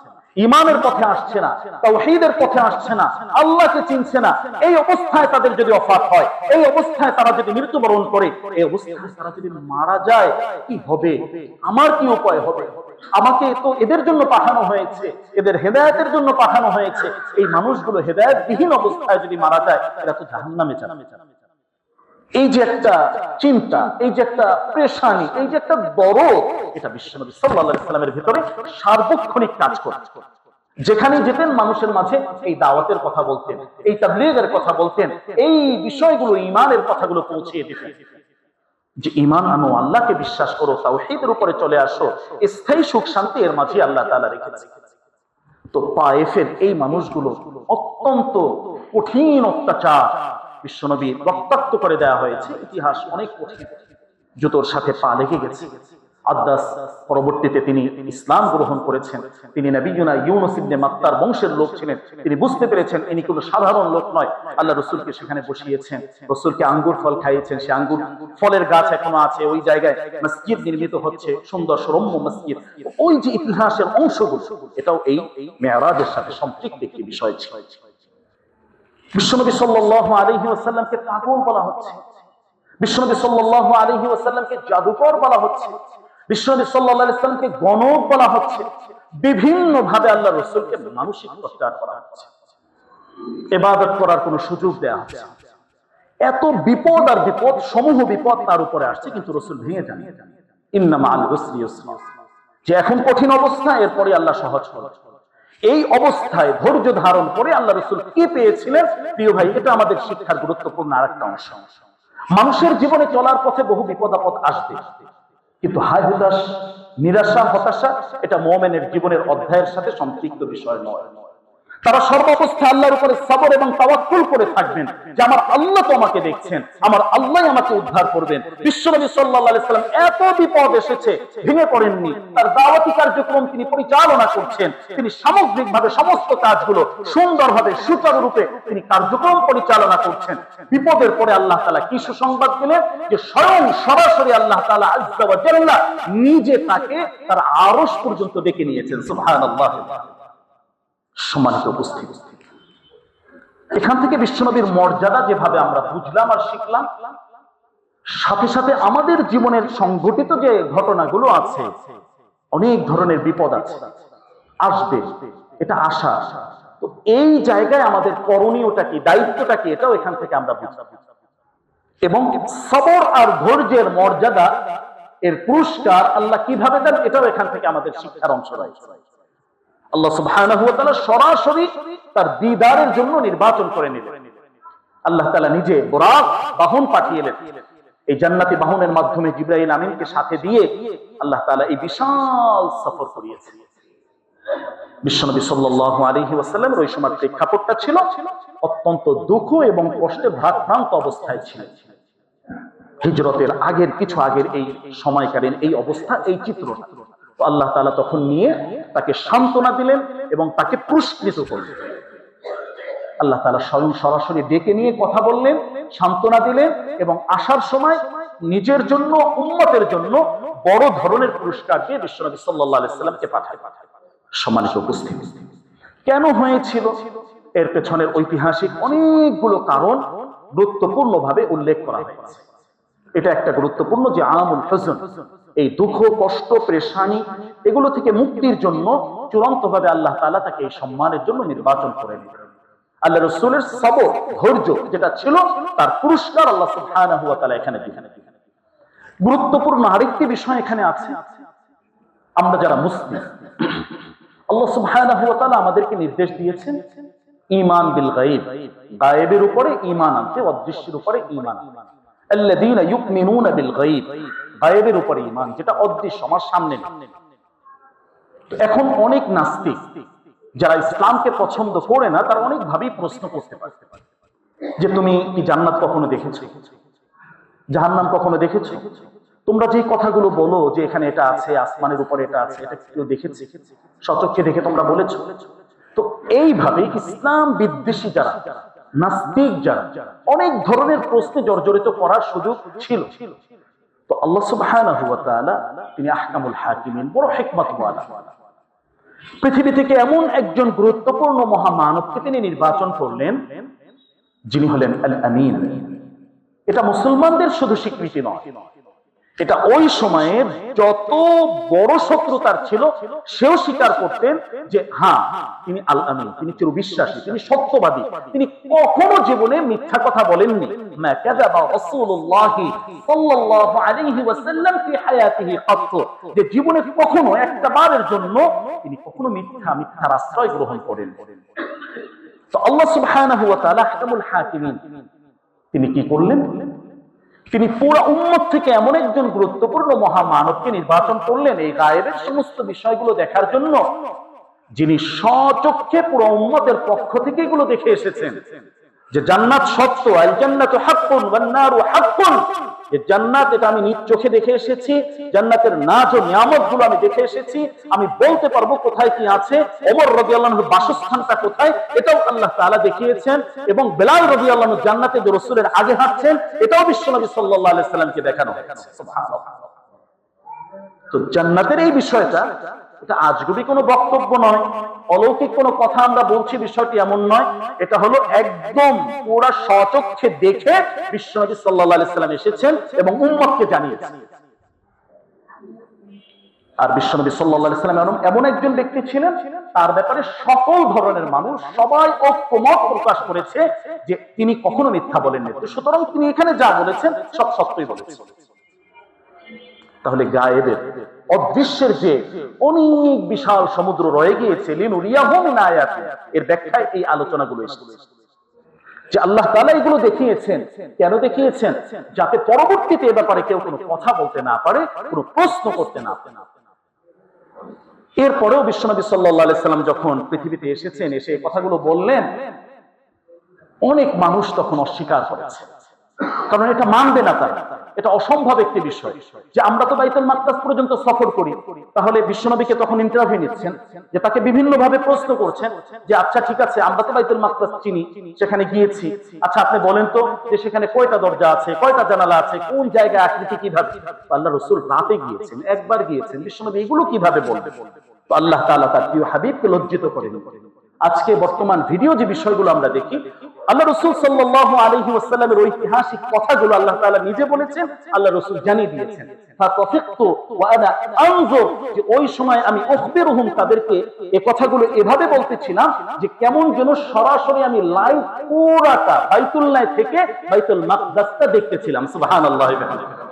ঈমানের পথে আসছে না, তাওহীদের পথে আসছে না, আল্লাহকে চিনছে না। এই অবস্থায় তাদের যদি ওফাত হয়, এই অবস্থায় তারা যদি মৃত্যুবরণ করে, এই অবস্থায় তারা যদি মারা যায়, কি হবে? আমার কি উপায় হবে? আমাকে তো এদের জন্য পাঠানো হয়েছে, এদের হেদায়েতের জন্য পাঠানো হয়েছে। এই মানুষগুলো হেদায়েতবিহীন অবস্থায় যদি মারা যায়, এরা তো জাহান্নামে যাবে। এই যে একটা চিন্তা, এই যে একটা পেরেশানি, এই যে একটা দরদ, এটা বিশ্বনবী সাল্লাল্লাহু আলাইহি ওয়াসাল্লামের ভিতরে সার্বক্ষণিক কাজ করে। যেখানে যেতেন মানুষের মাঝে এই দাওয়াতের কথা বলতেন, এই তাবলীগের কথা বলতেন, এই বিষয়গুলো, ঈমানের কথাগুলো পৌঁছিয়ে দিতেন, যে ঈমান আনো, আল্লাহকে বিশ্বাস করো, তাওহীদের উপরে চলে আসো, স্থায়ী সুখ শান্তি এর মাঝে আল্লাহ তাআলা রেখেছেন। তো তায়েফের এই মানুষগুলো অত্যন্ত কঠিন অত্যাচার বিশ্বনবী রক্তাক্ত করে দেওয়া হয়েছে। ইতিহাস অনেক কঠিন, জুতোর সাথে পা লেগে গেছে। আদ্দাস পরবর্তীতে তিনি ইসলাম গ্রহণ করেছেন। তিনি নবিয়ুনা ইউনুস ইবনে মাত্তার বংশের লোক ছিলেন। তিনি বুঝতে পেরেছেন ইনি কোনো সাধারণ লোক নয়। আল্লাহ রাসূলকে সেখানে বসিয়েছেন, রাসূলকে আঙ্গুর ফল খাইয়েছেন। সে আঙ্গুর ফলের গাছ এখনো আছে, ওই জায়গায় মসজিদ নির্মিত হচ্ছে, সুন্দর সুরম্য মসজিদ। ওই যে ইতিহাসের অংশগুলো, এটাও এই মেরাজের সাথে সম্পৃক্ত একটি বিষয় ছিল। বিশ্বনবী সাল্লাল্লাহু আলাইহি ওয়াসাল্লামকে পাগল বলা হচ্ছে, বিশ্বনবী সাল্লাল্লাহু আলাইহি ওয়াসাল্লামকে জাদুকর বলা হচ্ছে, বিশ্বনবী সাল্লাল্লাহু আলাইহি ওয়াসাল্লামকে গণক বলা হচ্ছে। বিভিন্ন ভাবে আল্লাহ রাসূলকে মানসিক টর্চার করা হচ্ছে, ইবাদত করার কোনো সুযোগ দেয়া হচ্ছে। এত বিপদ আর বিপদ, সমূহ বিপদ তার উপরে আসছে, কিন্তু রাসূল ভেঙে যান। ইন্না মাআল উসরি ইউসরা, যে এখন কঠিন অবস্থা, এরপরে আল্লাহ সহজ করবেন। এই অবস্থায় ধৈর্য ধারণ করে আল্লাহ রাসূল কি পেয়েছিলেন? প্রিয় ভাই, এটা আমাদের শিক্ষার গুরুত্বপূর্ণ আরেকটা অংশ। মানুষের জীবনে চলার পথে বহু বিপদ আপদ আসবে, কিন্তু হায় হুতাশ, নিরাশা, হতাশা, এটা মুমিনের জীবনের অধ্যায়ের সাথে সম্পৃক্ত বিষয় নয়। তারা সর্বাবস্থায় আল্লাহর উপরে সবর এবং তাওয়াক্কুল করে থাকবেন, যে আমার আল্লাহ তো আমাকে দেখছেন, আমার আল্লাহ আমাকে উদ্ধার করবেন। বিশ্বনবী সাল্লাল্লাহু আলাইহি ওয়াসাল্লাম এত বিপদ এসেছে, ভেঙে পড়েননি। তার দাওয়াতি কার্যক্রম তিনি পরিচালনা করছেন, তিনি সামগ্রিকভাবে সমস্ত কাজগুলো সুন্দরভাবে সুচারুরূপে তিনি কার্যক্রম পরিচালনা করছেন। বিপদের পরে আল্লাহ তাআলা কি সুসংবাদ দিলেন? যে স্বয়ং সরাসরি আল্লাহ তাআলা আযজা ওয়া জাল্লা নিজে তাকে তার আরশ পর্যন্ত ডেকে নিয়েছেন। সুবহানাল্লাহ। সম্মানিত উপস্থিতি, এখান থেকে বিশ্বনবীর মর্যাদা যেভাবে আমরা বুঝলাম আর শিখলাম, সাথে সাথে আমাদের জীবনের সংঘটিত যে ঘটনাগুলো আছে, অনেক ধরনের বিপদ আছে, আসবে, এটা আশা। তো এই জায়গায় আমাদের করণীয়টা কি, দায়িত্বটা কি, এটাও এখান থেকে আমরা বুঝলাম। এবং সবর আর ধৈর্যের মর্যাদা, এর পুরস্কার আল্লাহ কিভাবে দেন, এটাও এখান থেকে আমাদের শিক্ষার অংশ রয়েছে। আল্লাহ সুবহানাহু ওয়া তাআলা সরাসরি তার দিদারের জন্য নির্বাচন করে নিলেন। আল্লাহ তাআলা নিজে বুরাক বাহন পাঠিয়েলেন। এই জান্নাতি বাহনের মাধ্যমে জিবরাইল আমিনকে সাথে দিয়ে আল্লাহ তাআলা এই বিশাল সফর করিয়েছেন। বিশ্বনবী সাল্লাল্লাহু আলাইহি ওয়াসাল্লামের ওই সময় প্রেক্ষাপটটা ছিল অত্যন্ত দুঃখ এবং কষ্টে ভারাক্রান্ত অবস্থায় ছিলেন। হিজরতের আগের কিছু আগের এই সময়কালীন এই অবস্থা, এই চিত্রটা আল্লাহ তাআলা তখন নিয়ে তাকে সান্ত্বনা দিলেন এবং তাকে পুরস্কৃত করলেন। আল্লাহ তাআলা স্বয়ং সরাসরি ডেকে নিয়ে কথা বললেন, সান্ত্বনা দিলেন এবং আসার সময় নিজের জন্য, উম্মতের জন্য বড় ধরনের পুরস্কার দিয়ে বিশ্বনবী সাল্লাল্লাহু আলাইহি ওয়াসাল্লামকে পাঠায়। সম্মানিত উপস্থিতি, কেন হয়েছিল? এর পেছনের ঐতিহাসিক অনেকগুলো কারণ গুরুত্বপূর্ণভাবে উল্লেখ করা হয়েছে। এটা একটা গুরুত্বপূর্ণ যে আমুল হুজন, এই দুঃখ, কষ্ট, পেরেশানি, এগুলো থেকে মুক্তির জন্য চূড়ান্তভাবে আল্লাহ তাআলা তাকে এই সম্মানের জন্য নির্বাচন করে নিলেন। আল্লাহ রাসূলের সবর, ধৈর্য যেটা ছিল, তার পুরস্কার আল্লাহ সুবহানাহু ওয়া তাআলা এখানে দিলেন। গুরুত্বপূর্ণ আরেকটি বিষয় এখানে আছে। আমরা যারা মুসলিম, আল্লাহ সুবহানাহু ওয়া তাআলা আমাদেরকে নির্দেশ দিয়েছেন ঈমান বিল গায়ব, গায়েবের উপরে ঈমান আনতে, অদৃশ্যের উপরে ঈমান আনতে। আল্লাযীনা ইউমিনুনা বিল গায়ব, গায়েবের উপরে ঈমান, যেটা অদৃশ্য, আমার সামনে নেই। তো এখন অনেক নাস্তিক যারা ইসলামকে পছন্দ করে না, তারা অনেক ভাবেই প্রশ্ন করতে পারে যে তুমি কি জান্নাত কখনো দেখেছো, জাহান্নাম কখনো দেখেছো? তোমরা যে কথাগুলো বলো যে এখানে এটা আছে, আসমানের উপরে এটা আছে, এটা কেউ দেখেছে? সচক্ষে দেখে তোমরা বলেছো? তো এইভাবে ইসলাম বিদ্বেষী যারা, নাস্তিক যারা, অনেক ধরনের প্রশ্নে জর্জরিত করার সুযোগ ছিল। তো আল্লাহ সুবহানাহু ওয়া তাআলা তিনি আহকামুল হাকিমিন, বড় হিকমত ওয়ালা, পৃথিবী থেকে এমন একজন গুরুত্বপূর্ণ মহামানবকে তিনি নির্বাচন করলেন যিনি হলেন আল আমিন। এটা মুসলমানদের শুধু স্বীকৃতি নয়, এটা ওই সময়ের যত বড় শত্রুতার ছিল সেও স্বীকার করতেন যে হ্যাঁ, তিনি আল আমিন, তিনি চিরবিশ্বাসী, তিনি সত্যবাদী, তিনি কখনো জীবনে মিথ্যা কথা বলেননি। মা কাযাবা রাসূলুল্লাহি সাল্লাল্লাহু আলাইহি ওয়াসাল্লাম ফি হায়াতিহি কত, যে জীবনে কখনো একটা বারের জন্য তিনি কখনো মিথ্যার আশ্রয় গ্রহণ করেন। তো আল্লাহ সুবহানাহু ওয়া তাআলা আহকামুল হাকিমিন তিনি কি করলেন? তিনি পুরো উম্মত থেকে এমন একজন গুরুত্বপূর্ণ মহামানবকে নির্বাচন করলেন এই গায়েবের সমস্ত বিষয়গুলো দেখার জন্য, যিনি স্বচক্ষে পুরো উম্মতের পক্ষ থেকে এগুলো দেখে এসেছেন যে জান্নাত সত্য, আল জান্নাতু হাক্কুন ওয়ান নারু হাক্কুন, যে জান্নাত এটা আমি নিজ চোখে দেখে এসেছি, জান্নাতের নাজ ও নিয়ামতগুলো আমি দেখে এসেছি, আমি বলতে পারবো কোথায় কি আছে, ওমর রাদিয়াল্লাহু আনহুর বাসস্থানটা কোথায় এটাও আল্লাহ তাআলা দেখিয়েছেন, এবং বেলাল রাদিয়াল্লাহু আনহু জান্নাতে যে রাসূলের আগে হাঁটছেন এটাও বিশ্বনবী সাল্লাল্লাহু আলাইহি সাল্লামকে দেখানো হয়েছে। সুবহানাল্লাহ। তো জান্নাতের এই বিষয়টা, এটা আজগুবি কোনো বক্তব্য নয়, অলৌকিক কোনো কথা আমরা বলছি, বিষয়টি এমন নয়। এটা হলো একদম পুরা স্বচক্ষে দেখে বিশ্বনবী সাল্লাল্লাহু আলাইহি সাল্লাম এসেছেন এবং উম্মতকে জানিয়েছেন। আর বিশ্বনবী সাল্লাল্লাহু আলাইহি সাল্লাম এমন একজন ব্যক্তি ছিলেন, তার ব্যাপারে সকল ধরনের মানুষ সবাই ঐক্যমত প্রকাশ করেছে যে তিনি কখনো মিথ্যা বলেননি। সুতরাং তিনি এখানে যা বলেছেন সব সত্যই বলেছেন। তাহলে গায়েবের, অদৃশ্যের যে অনেক বিশাল সমুদ্র রয়ে গিয়েছে, লিনুরিয়াহু মিন আয়াতি, এর ব্যাখ্যায় এই আলোচনাগুলো এসেছে যে আল্লাহ তাআলা এগুলো দেখিয়েছেন। কেন দেখিয়েছেন? যাতে পরবর্তীতে এ ব্যাপারে কেউ কোনো কথা বলতে না পারে, কোনো প্রশ্ন করতে না পারে। এরপরেও বিশ্বনবী সাল্লাল্লাহু আলাইহি সাল্লাম যখন পৃথিবীতে এসেছেন, এসে এই কথাগুলো বললেন, অনেক মানুষ তখন অস্বীকার করেছে, কারণ এটা মানবে না তারা, এটা অসম্ভব একটি বিষয় যে আমরা তো বাইতুল মাকদাস পর্যন্ত সফর করি। তাহলে বিশ্বনবীকে তখন ইন্টারভিউ নিচ্ছেন, যে তাকে বিভিন্ন ভাবে প্রশ্ন করছেন যে আচ্ছা ঠিক আছে, আমরা তো বাইতুল মাকদাস চিনি, সেখানে গিয়েছি, আচ্ছা আপনি বলেন তো যে সেখানে কয়টা দরজা আছে, কয়টা জানালা আছে, কোন জায়গায় আকৃতি কিভাবে? আল্লাহ রাসূল রাতে গিয়েছেন, একবার গিয়েছেন, বিশ্বনবী এগুলো কিভাবে বলবে? তো আল্লাহ তাআলা তার প্রিয় হাবিবকে লজ্জিত করেন। আজকে বর্তমান ভিডিও যে বিষয়গুলো আমরা দেখি, আল্লাহ রাসূল সাল্লাল্লাহু আলাইহি ওয়াসাল্লামের ঐতিহাসিক কথাগুলো আল্লাহ তাআলা নিজে বলেছেন, আল্লাহ রাসূল জানিয়ে দিয়েছেন। ফাতাফিকতু ওয়া আনা আনজুর, যে ওই সময় আমি উখবিরুহুম, তাদেরকে এই কথাগুলো এভাবে বলতেছিলাম যে কেমন যেন সরাসরি আমি লাইভ পুরাটা বাইতুল্লাহ থেকে বাইতুল মাকদাসটা দেখতেছিলাম। সুবহানাল্লাহি ওয়া বিহামদিহি।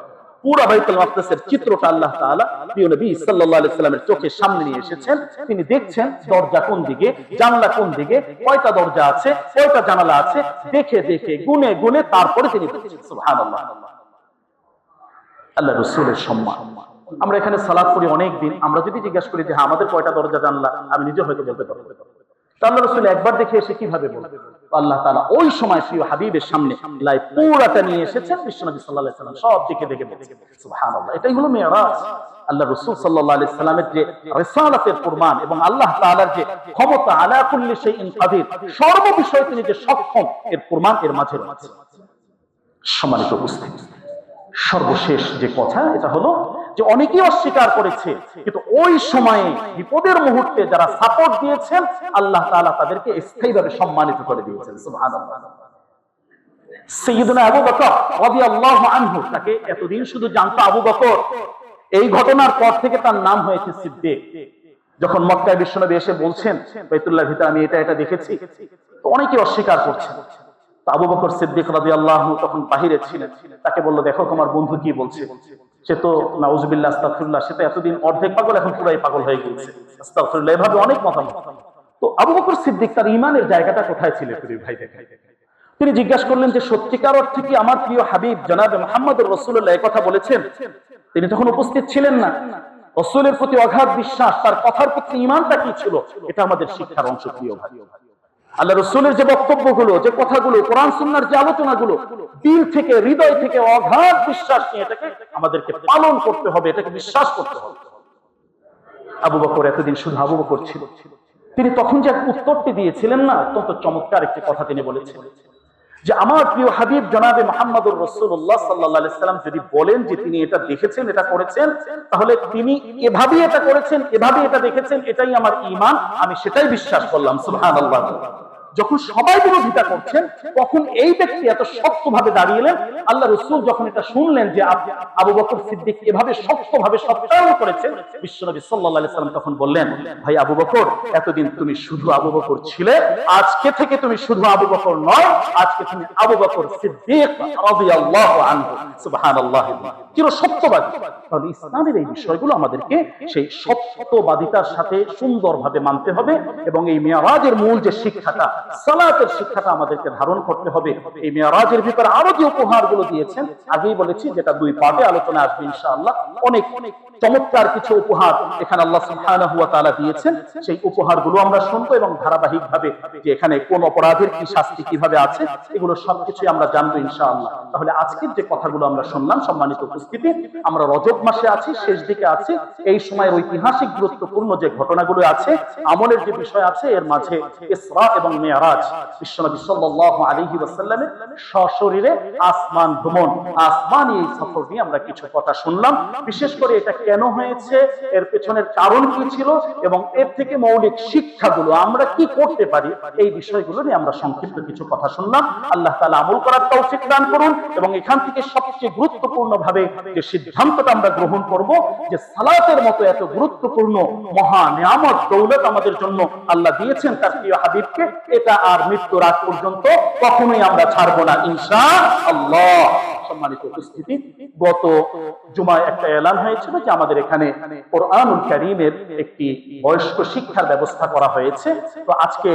পুরা বাইতুল মাকদাসের চিত্রটা আল্লাহ তাআলা প্রিয় নবী সাল্লাল্লাহু আলাইহি সাল্লামের চোখের সামনে নিয়ে এসেছেন। তিনি দেখছেন দরজা কোন দিকে, জানালা কোন দিকে, কয়টা দরজা আছে, কয়টা জানালা আছে, দেখে দেখে গুনে গুনে তারপরে তিনি বলছেন। সুবহানাল্লাহ। আল্লাহ রাসূলের সম্মান। আমরা এখানে সালাত করি অনেক দিন, আমরা যদি জিজ্ঞাসা করি যে হ্যাঁ আমাদের কয়টা দরজা জানালা, আমি নিজে হয়তো বলতে পারবো। আল্লাহ রাসূল একবার দেখে এসে কিভাবে বলবে? আল্লাহ তাআলা ওই সময় প্রিয় হাবিবের সামনে লাইভ পুরাটা নিয়ে এসেছেন, বিশ্বনবী সাল্লাল্লাহু আলাইহি সাল্লাম সব দিকে দেখে বলেছেন। সুবহানাল্লাহ। এটাই হলো মিরাজ। আল্লাহ রাসূল সাল্লাল্লাহু আলাইহি সাল্লামের যে রিসালাতের প্রমাণ এবং আল্লাহ তাআলার যে ক্ষমতা, আলা কুল্লি শাইইন কাদির, সর্ব বিষয়ে তিনি যে সক্ষম, এর প্রমাণ এর মাঝে রয়েছে। সম্মানিত উপস্থিতি, সর্বশেষ যে কথা এটা হলো যে অনেকেই অস্বীকার করেছে, কিন্তু ওই সময়ে বিপদের মুহূর্তে যারা সাপোর্ট দিয়েছেন, আল্লাহ তাআলা তাদেরকে স্থায়ীভাবে সম্মানিত করে দিয়েছেন। সুবহানাল্লাহ। সাইয়্যিদুনা আবু বকর রাদিয়াল্লাহু আনহু, তাকে এতদিন শুধু জানতো আবু বকর, এই ঘটনার পর থেকে তার নাম হয়েছে সিদ্দিক। যখন মক্কায় বিশ্বনবী এসে বলছেন বাইতুল্লাহর ভিতরে আমি এটা এটা দেখেছি, তো অনেকে অস্বীকার করছেন। তো আবু বকর সিদ্দিক রাদিয়াল্লাহু আনহু তখন বাহিরে ছিলেন, তাকে বলল দেখো তোমার বন্ধু কি বলছে। সে তো নাউজুবিল্লাহ আস্তাগফিরুল্লাহ, সে তো এতদিন অর্ধেক পাগল, এখন পুরাই পাগল হয়ে গিয়েছে, আস্তাগফিরুল্লাহ, এভাবে অনেক মতামত। তো আবু বকর সিদ্দিক তার ঈমানের জায়গাটা কোথায় ছিল প্রিয় ভাই দেখেন। তিনি জিজ্ঞাসা করলেন যে সত্যিকার অর্থে কি আমার প্রিয় হাবিব জনাবে মুহাম্মদুর রাসূলুল্লাহ এই কথা বলেছেন? তিনি তখন উপস্থিত ছিলেন না। রাসূলের প্রতি অগাধ বিশ্বাস, তার কথার প্রতি ঈমানটা কি ছিল, এটা আমাদের শিক্ষার অংশ প্রিয় ভাই। আল্লাহ রাসূলের যে বক্তব্যগুলো, যে কথাগুলো, কোরআন সুন্নাহর যে আলোচনাগুলো, দিল থেকে হৃদয় থেকে অগাধ বিশ্বাস নিয়ে এটাকে আমাদেরকে পালন করতে হবে, এটাকে বিশ্বাস করতে হবে। আবু বকর এতদিন শুধু আবু বকর ছিল। তিনি তখন যে উত্তরটি দিয়েছিলেন না, অত্যন্ত চমৎকার একটি কথা তিনি বলেছিলেন যে আমার প্রিয় হাবিব জনাবে মুহাম্মদুর রাসূলুল্লাহ সাল্লাল্লাহু আলাইহি সাল্লাম যদি বলেন যে তিনি এটা দেখেছেন, এটা করেছেন, তাহলে তিনি এভাবেই এটা করেছেন, এভাবেই এটা দেখেছেন, এটাই আমার ঈমান, আমি সেটাই বিশ্বাস করলাম। সুবহানাল্লাহ। যখন সবাই বিরোধিতা করছেন, তখন এই ব্যক্তি এত শক্তভাবে দাঁড়িয়েলেন। আল্লাহ রাসূল যখন এটা শুনলেন যে আবু বকর সিদ্দিক এভাবে শক্তভাবে সত্যায়ন করেছেন, বিশ্বনবী সাল্লাল্লাহু আলাইহি সাল্লাম তখন বললেন, ভাই আবু বকর, এতদিন তুমি শুধু আবু বকর ছিলে, আজকে থেকে তুমি শুধু আবু বকর নয়, আজকে তুমি আবু বকর সিদ্দিক রাদিয়াল্লাহু আনহু। সুবহানাল্লাহ। চির সত্যবাদী। তাহলে ইসলামের এই বিষয়গুলো আমাদেরকে সেই সত্যবাদিতার সাথে সুন্দরভাবে মানতে হবে, এবং এই মিরাজের মূল যে শিক্ষাটা, সালাতের শিক্ষাটা আমাদেরকে ধারণ করতে হবে। এই মিরাজের ভিতরে আরো যে উপহারগুলো দিয়েছেন, আগেই বলেছি, যেটা দুই পার্টে আলোচনা আসবে ইনশাআল্লাহ, অনেক চমৎকার কিছু উপহার এখানে আল্লাহ সুবহানাহু ওয়া তাআলা দিয়েছেন। সেই উপহারগুলো আমরা শুনবো এবং ধারাবাহিকভাবে যে এখানে কোন অপরাধের কি শাস্তি কিভাবে আছে, এগুলো সবকিছুই আমরা জানবো ইনশাআল্লাহ। তাহলে আজকের যে কথাগুলো আমরা শুনলাম, সম্মানিত উপস্থিতি, আমরা রজব মাসে আছি, শেষ দিকে আছি। এই সময়ের ঐতিহাসিক গুরুত্বপূর্ণ যে ঘটনাগুলো আছে, আমলের যে বিষয় আছে, এর মাঝে ইসরা এবং মেরাজ, বিশ্বনবী সাল্লাল্লাহু আলাইহি ওয়াসাল্লামের সশরীরে আসমান ভ্রমণ, আসমানি এই সফর নিয়ে আমরা কিছু কথা শুনলাম। বিশেষ করে এটা কেন হয়েছে, এর পেছনের কারণ কি ছিল, এবং এর থেকে মৌলিক শিক্ষাগুলো আমরা কি করতে পারি, এই বিষয়গুলো নিয়ে আমরা সংক্ষিপ্ত কিছু কথা শুনলাম। আল্লাহ তাআলা আমল করার তৌফিক দান করুন, এবং এখান থেকে সবচেয়ে গুরুত্বপূর্ণ ভাবে যে সিদ্ধান্তটা আমরা গ্রহণ করব, যে সালাতের মতো এত গুরুত্বপূর্ণ মহা নিয়ামত দৌলত আমাদের জন্য আল্লাহ দিয়েছেন তার প্রিয় হাবিবকে, এটা আর মৃত্যুর আগ পর্যন্ত কখনোই আমরা ছাড়বো না ইনশাআল্লাহ। সম্মানিত উপস্থিতি, গত জুমায় একটা এলান হয়েছিল যে আমাদের এখানে কোরআনুল কারীমের একটি বয়স্ক শিক্ষার ব্যবস্থা করা হয়েছে। তো আজকে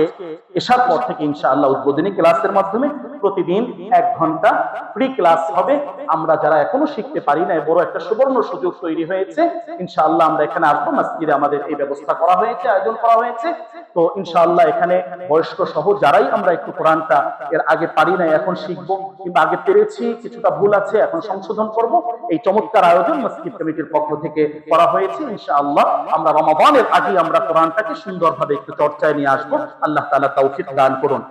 এশার পর থেকে ইনশাআল্লাহ উদ্বোধনী ক্লাসের মাধ্যমে প্রতিদিন 1 ঘন্টা ফ্রি ক্লাস হবে। আমরা যারা এখনো শিখতে পারি না, বড় একটা সুবর্ণ সুযোগ তৈরি হয়েছে। ইনশাআল্লাহ আমরা এখানে আসবো, মসজিদে আমাদের এই ব্যবস্থা করা হয়েছে, আয়োজন করা হয়েছে। তো ইনশাআল্লাহ এখানে বয়স্ক সহ যারাই আমরা একটু কোরআনটা এর আগে পারি না, এখন শিখবো, কিংবা আগে পেরেছি, কিছুটা ভুল আছে, এখন সংশোধন করব, এই চমৎকার আয়োজন মসজিদ কমিটির পক্ষ থেকে করা হয়েছে। ইনশাআল্লাহ আমরা রমাদানের আগে আমরা কোরআনটাকে সুন্দরভাবে একটু চর্চায় নিয়ে আসবো। আল্লাহ তাআলা তৌফিক দান করুন।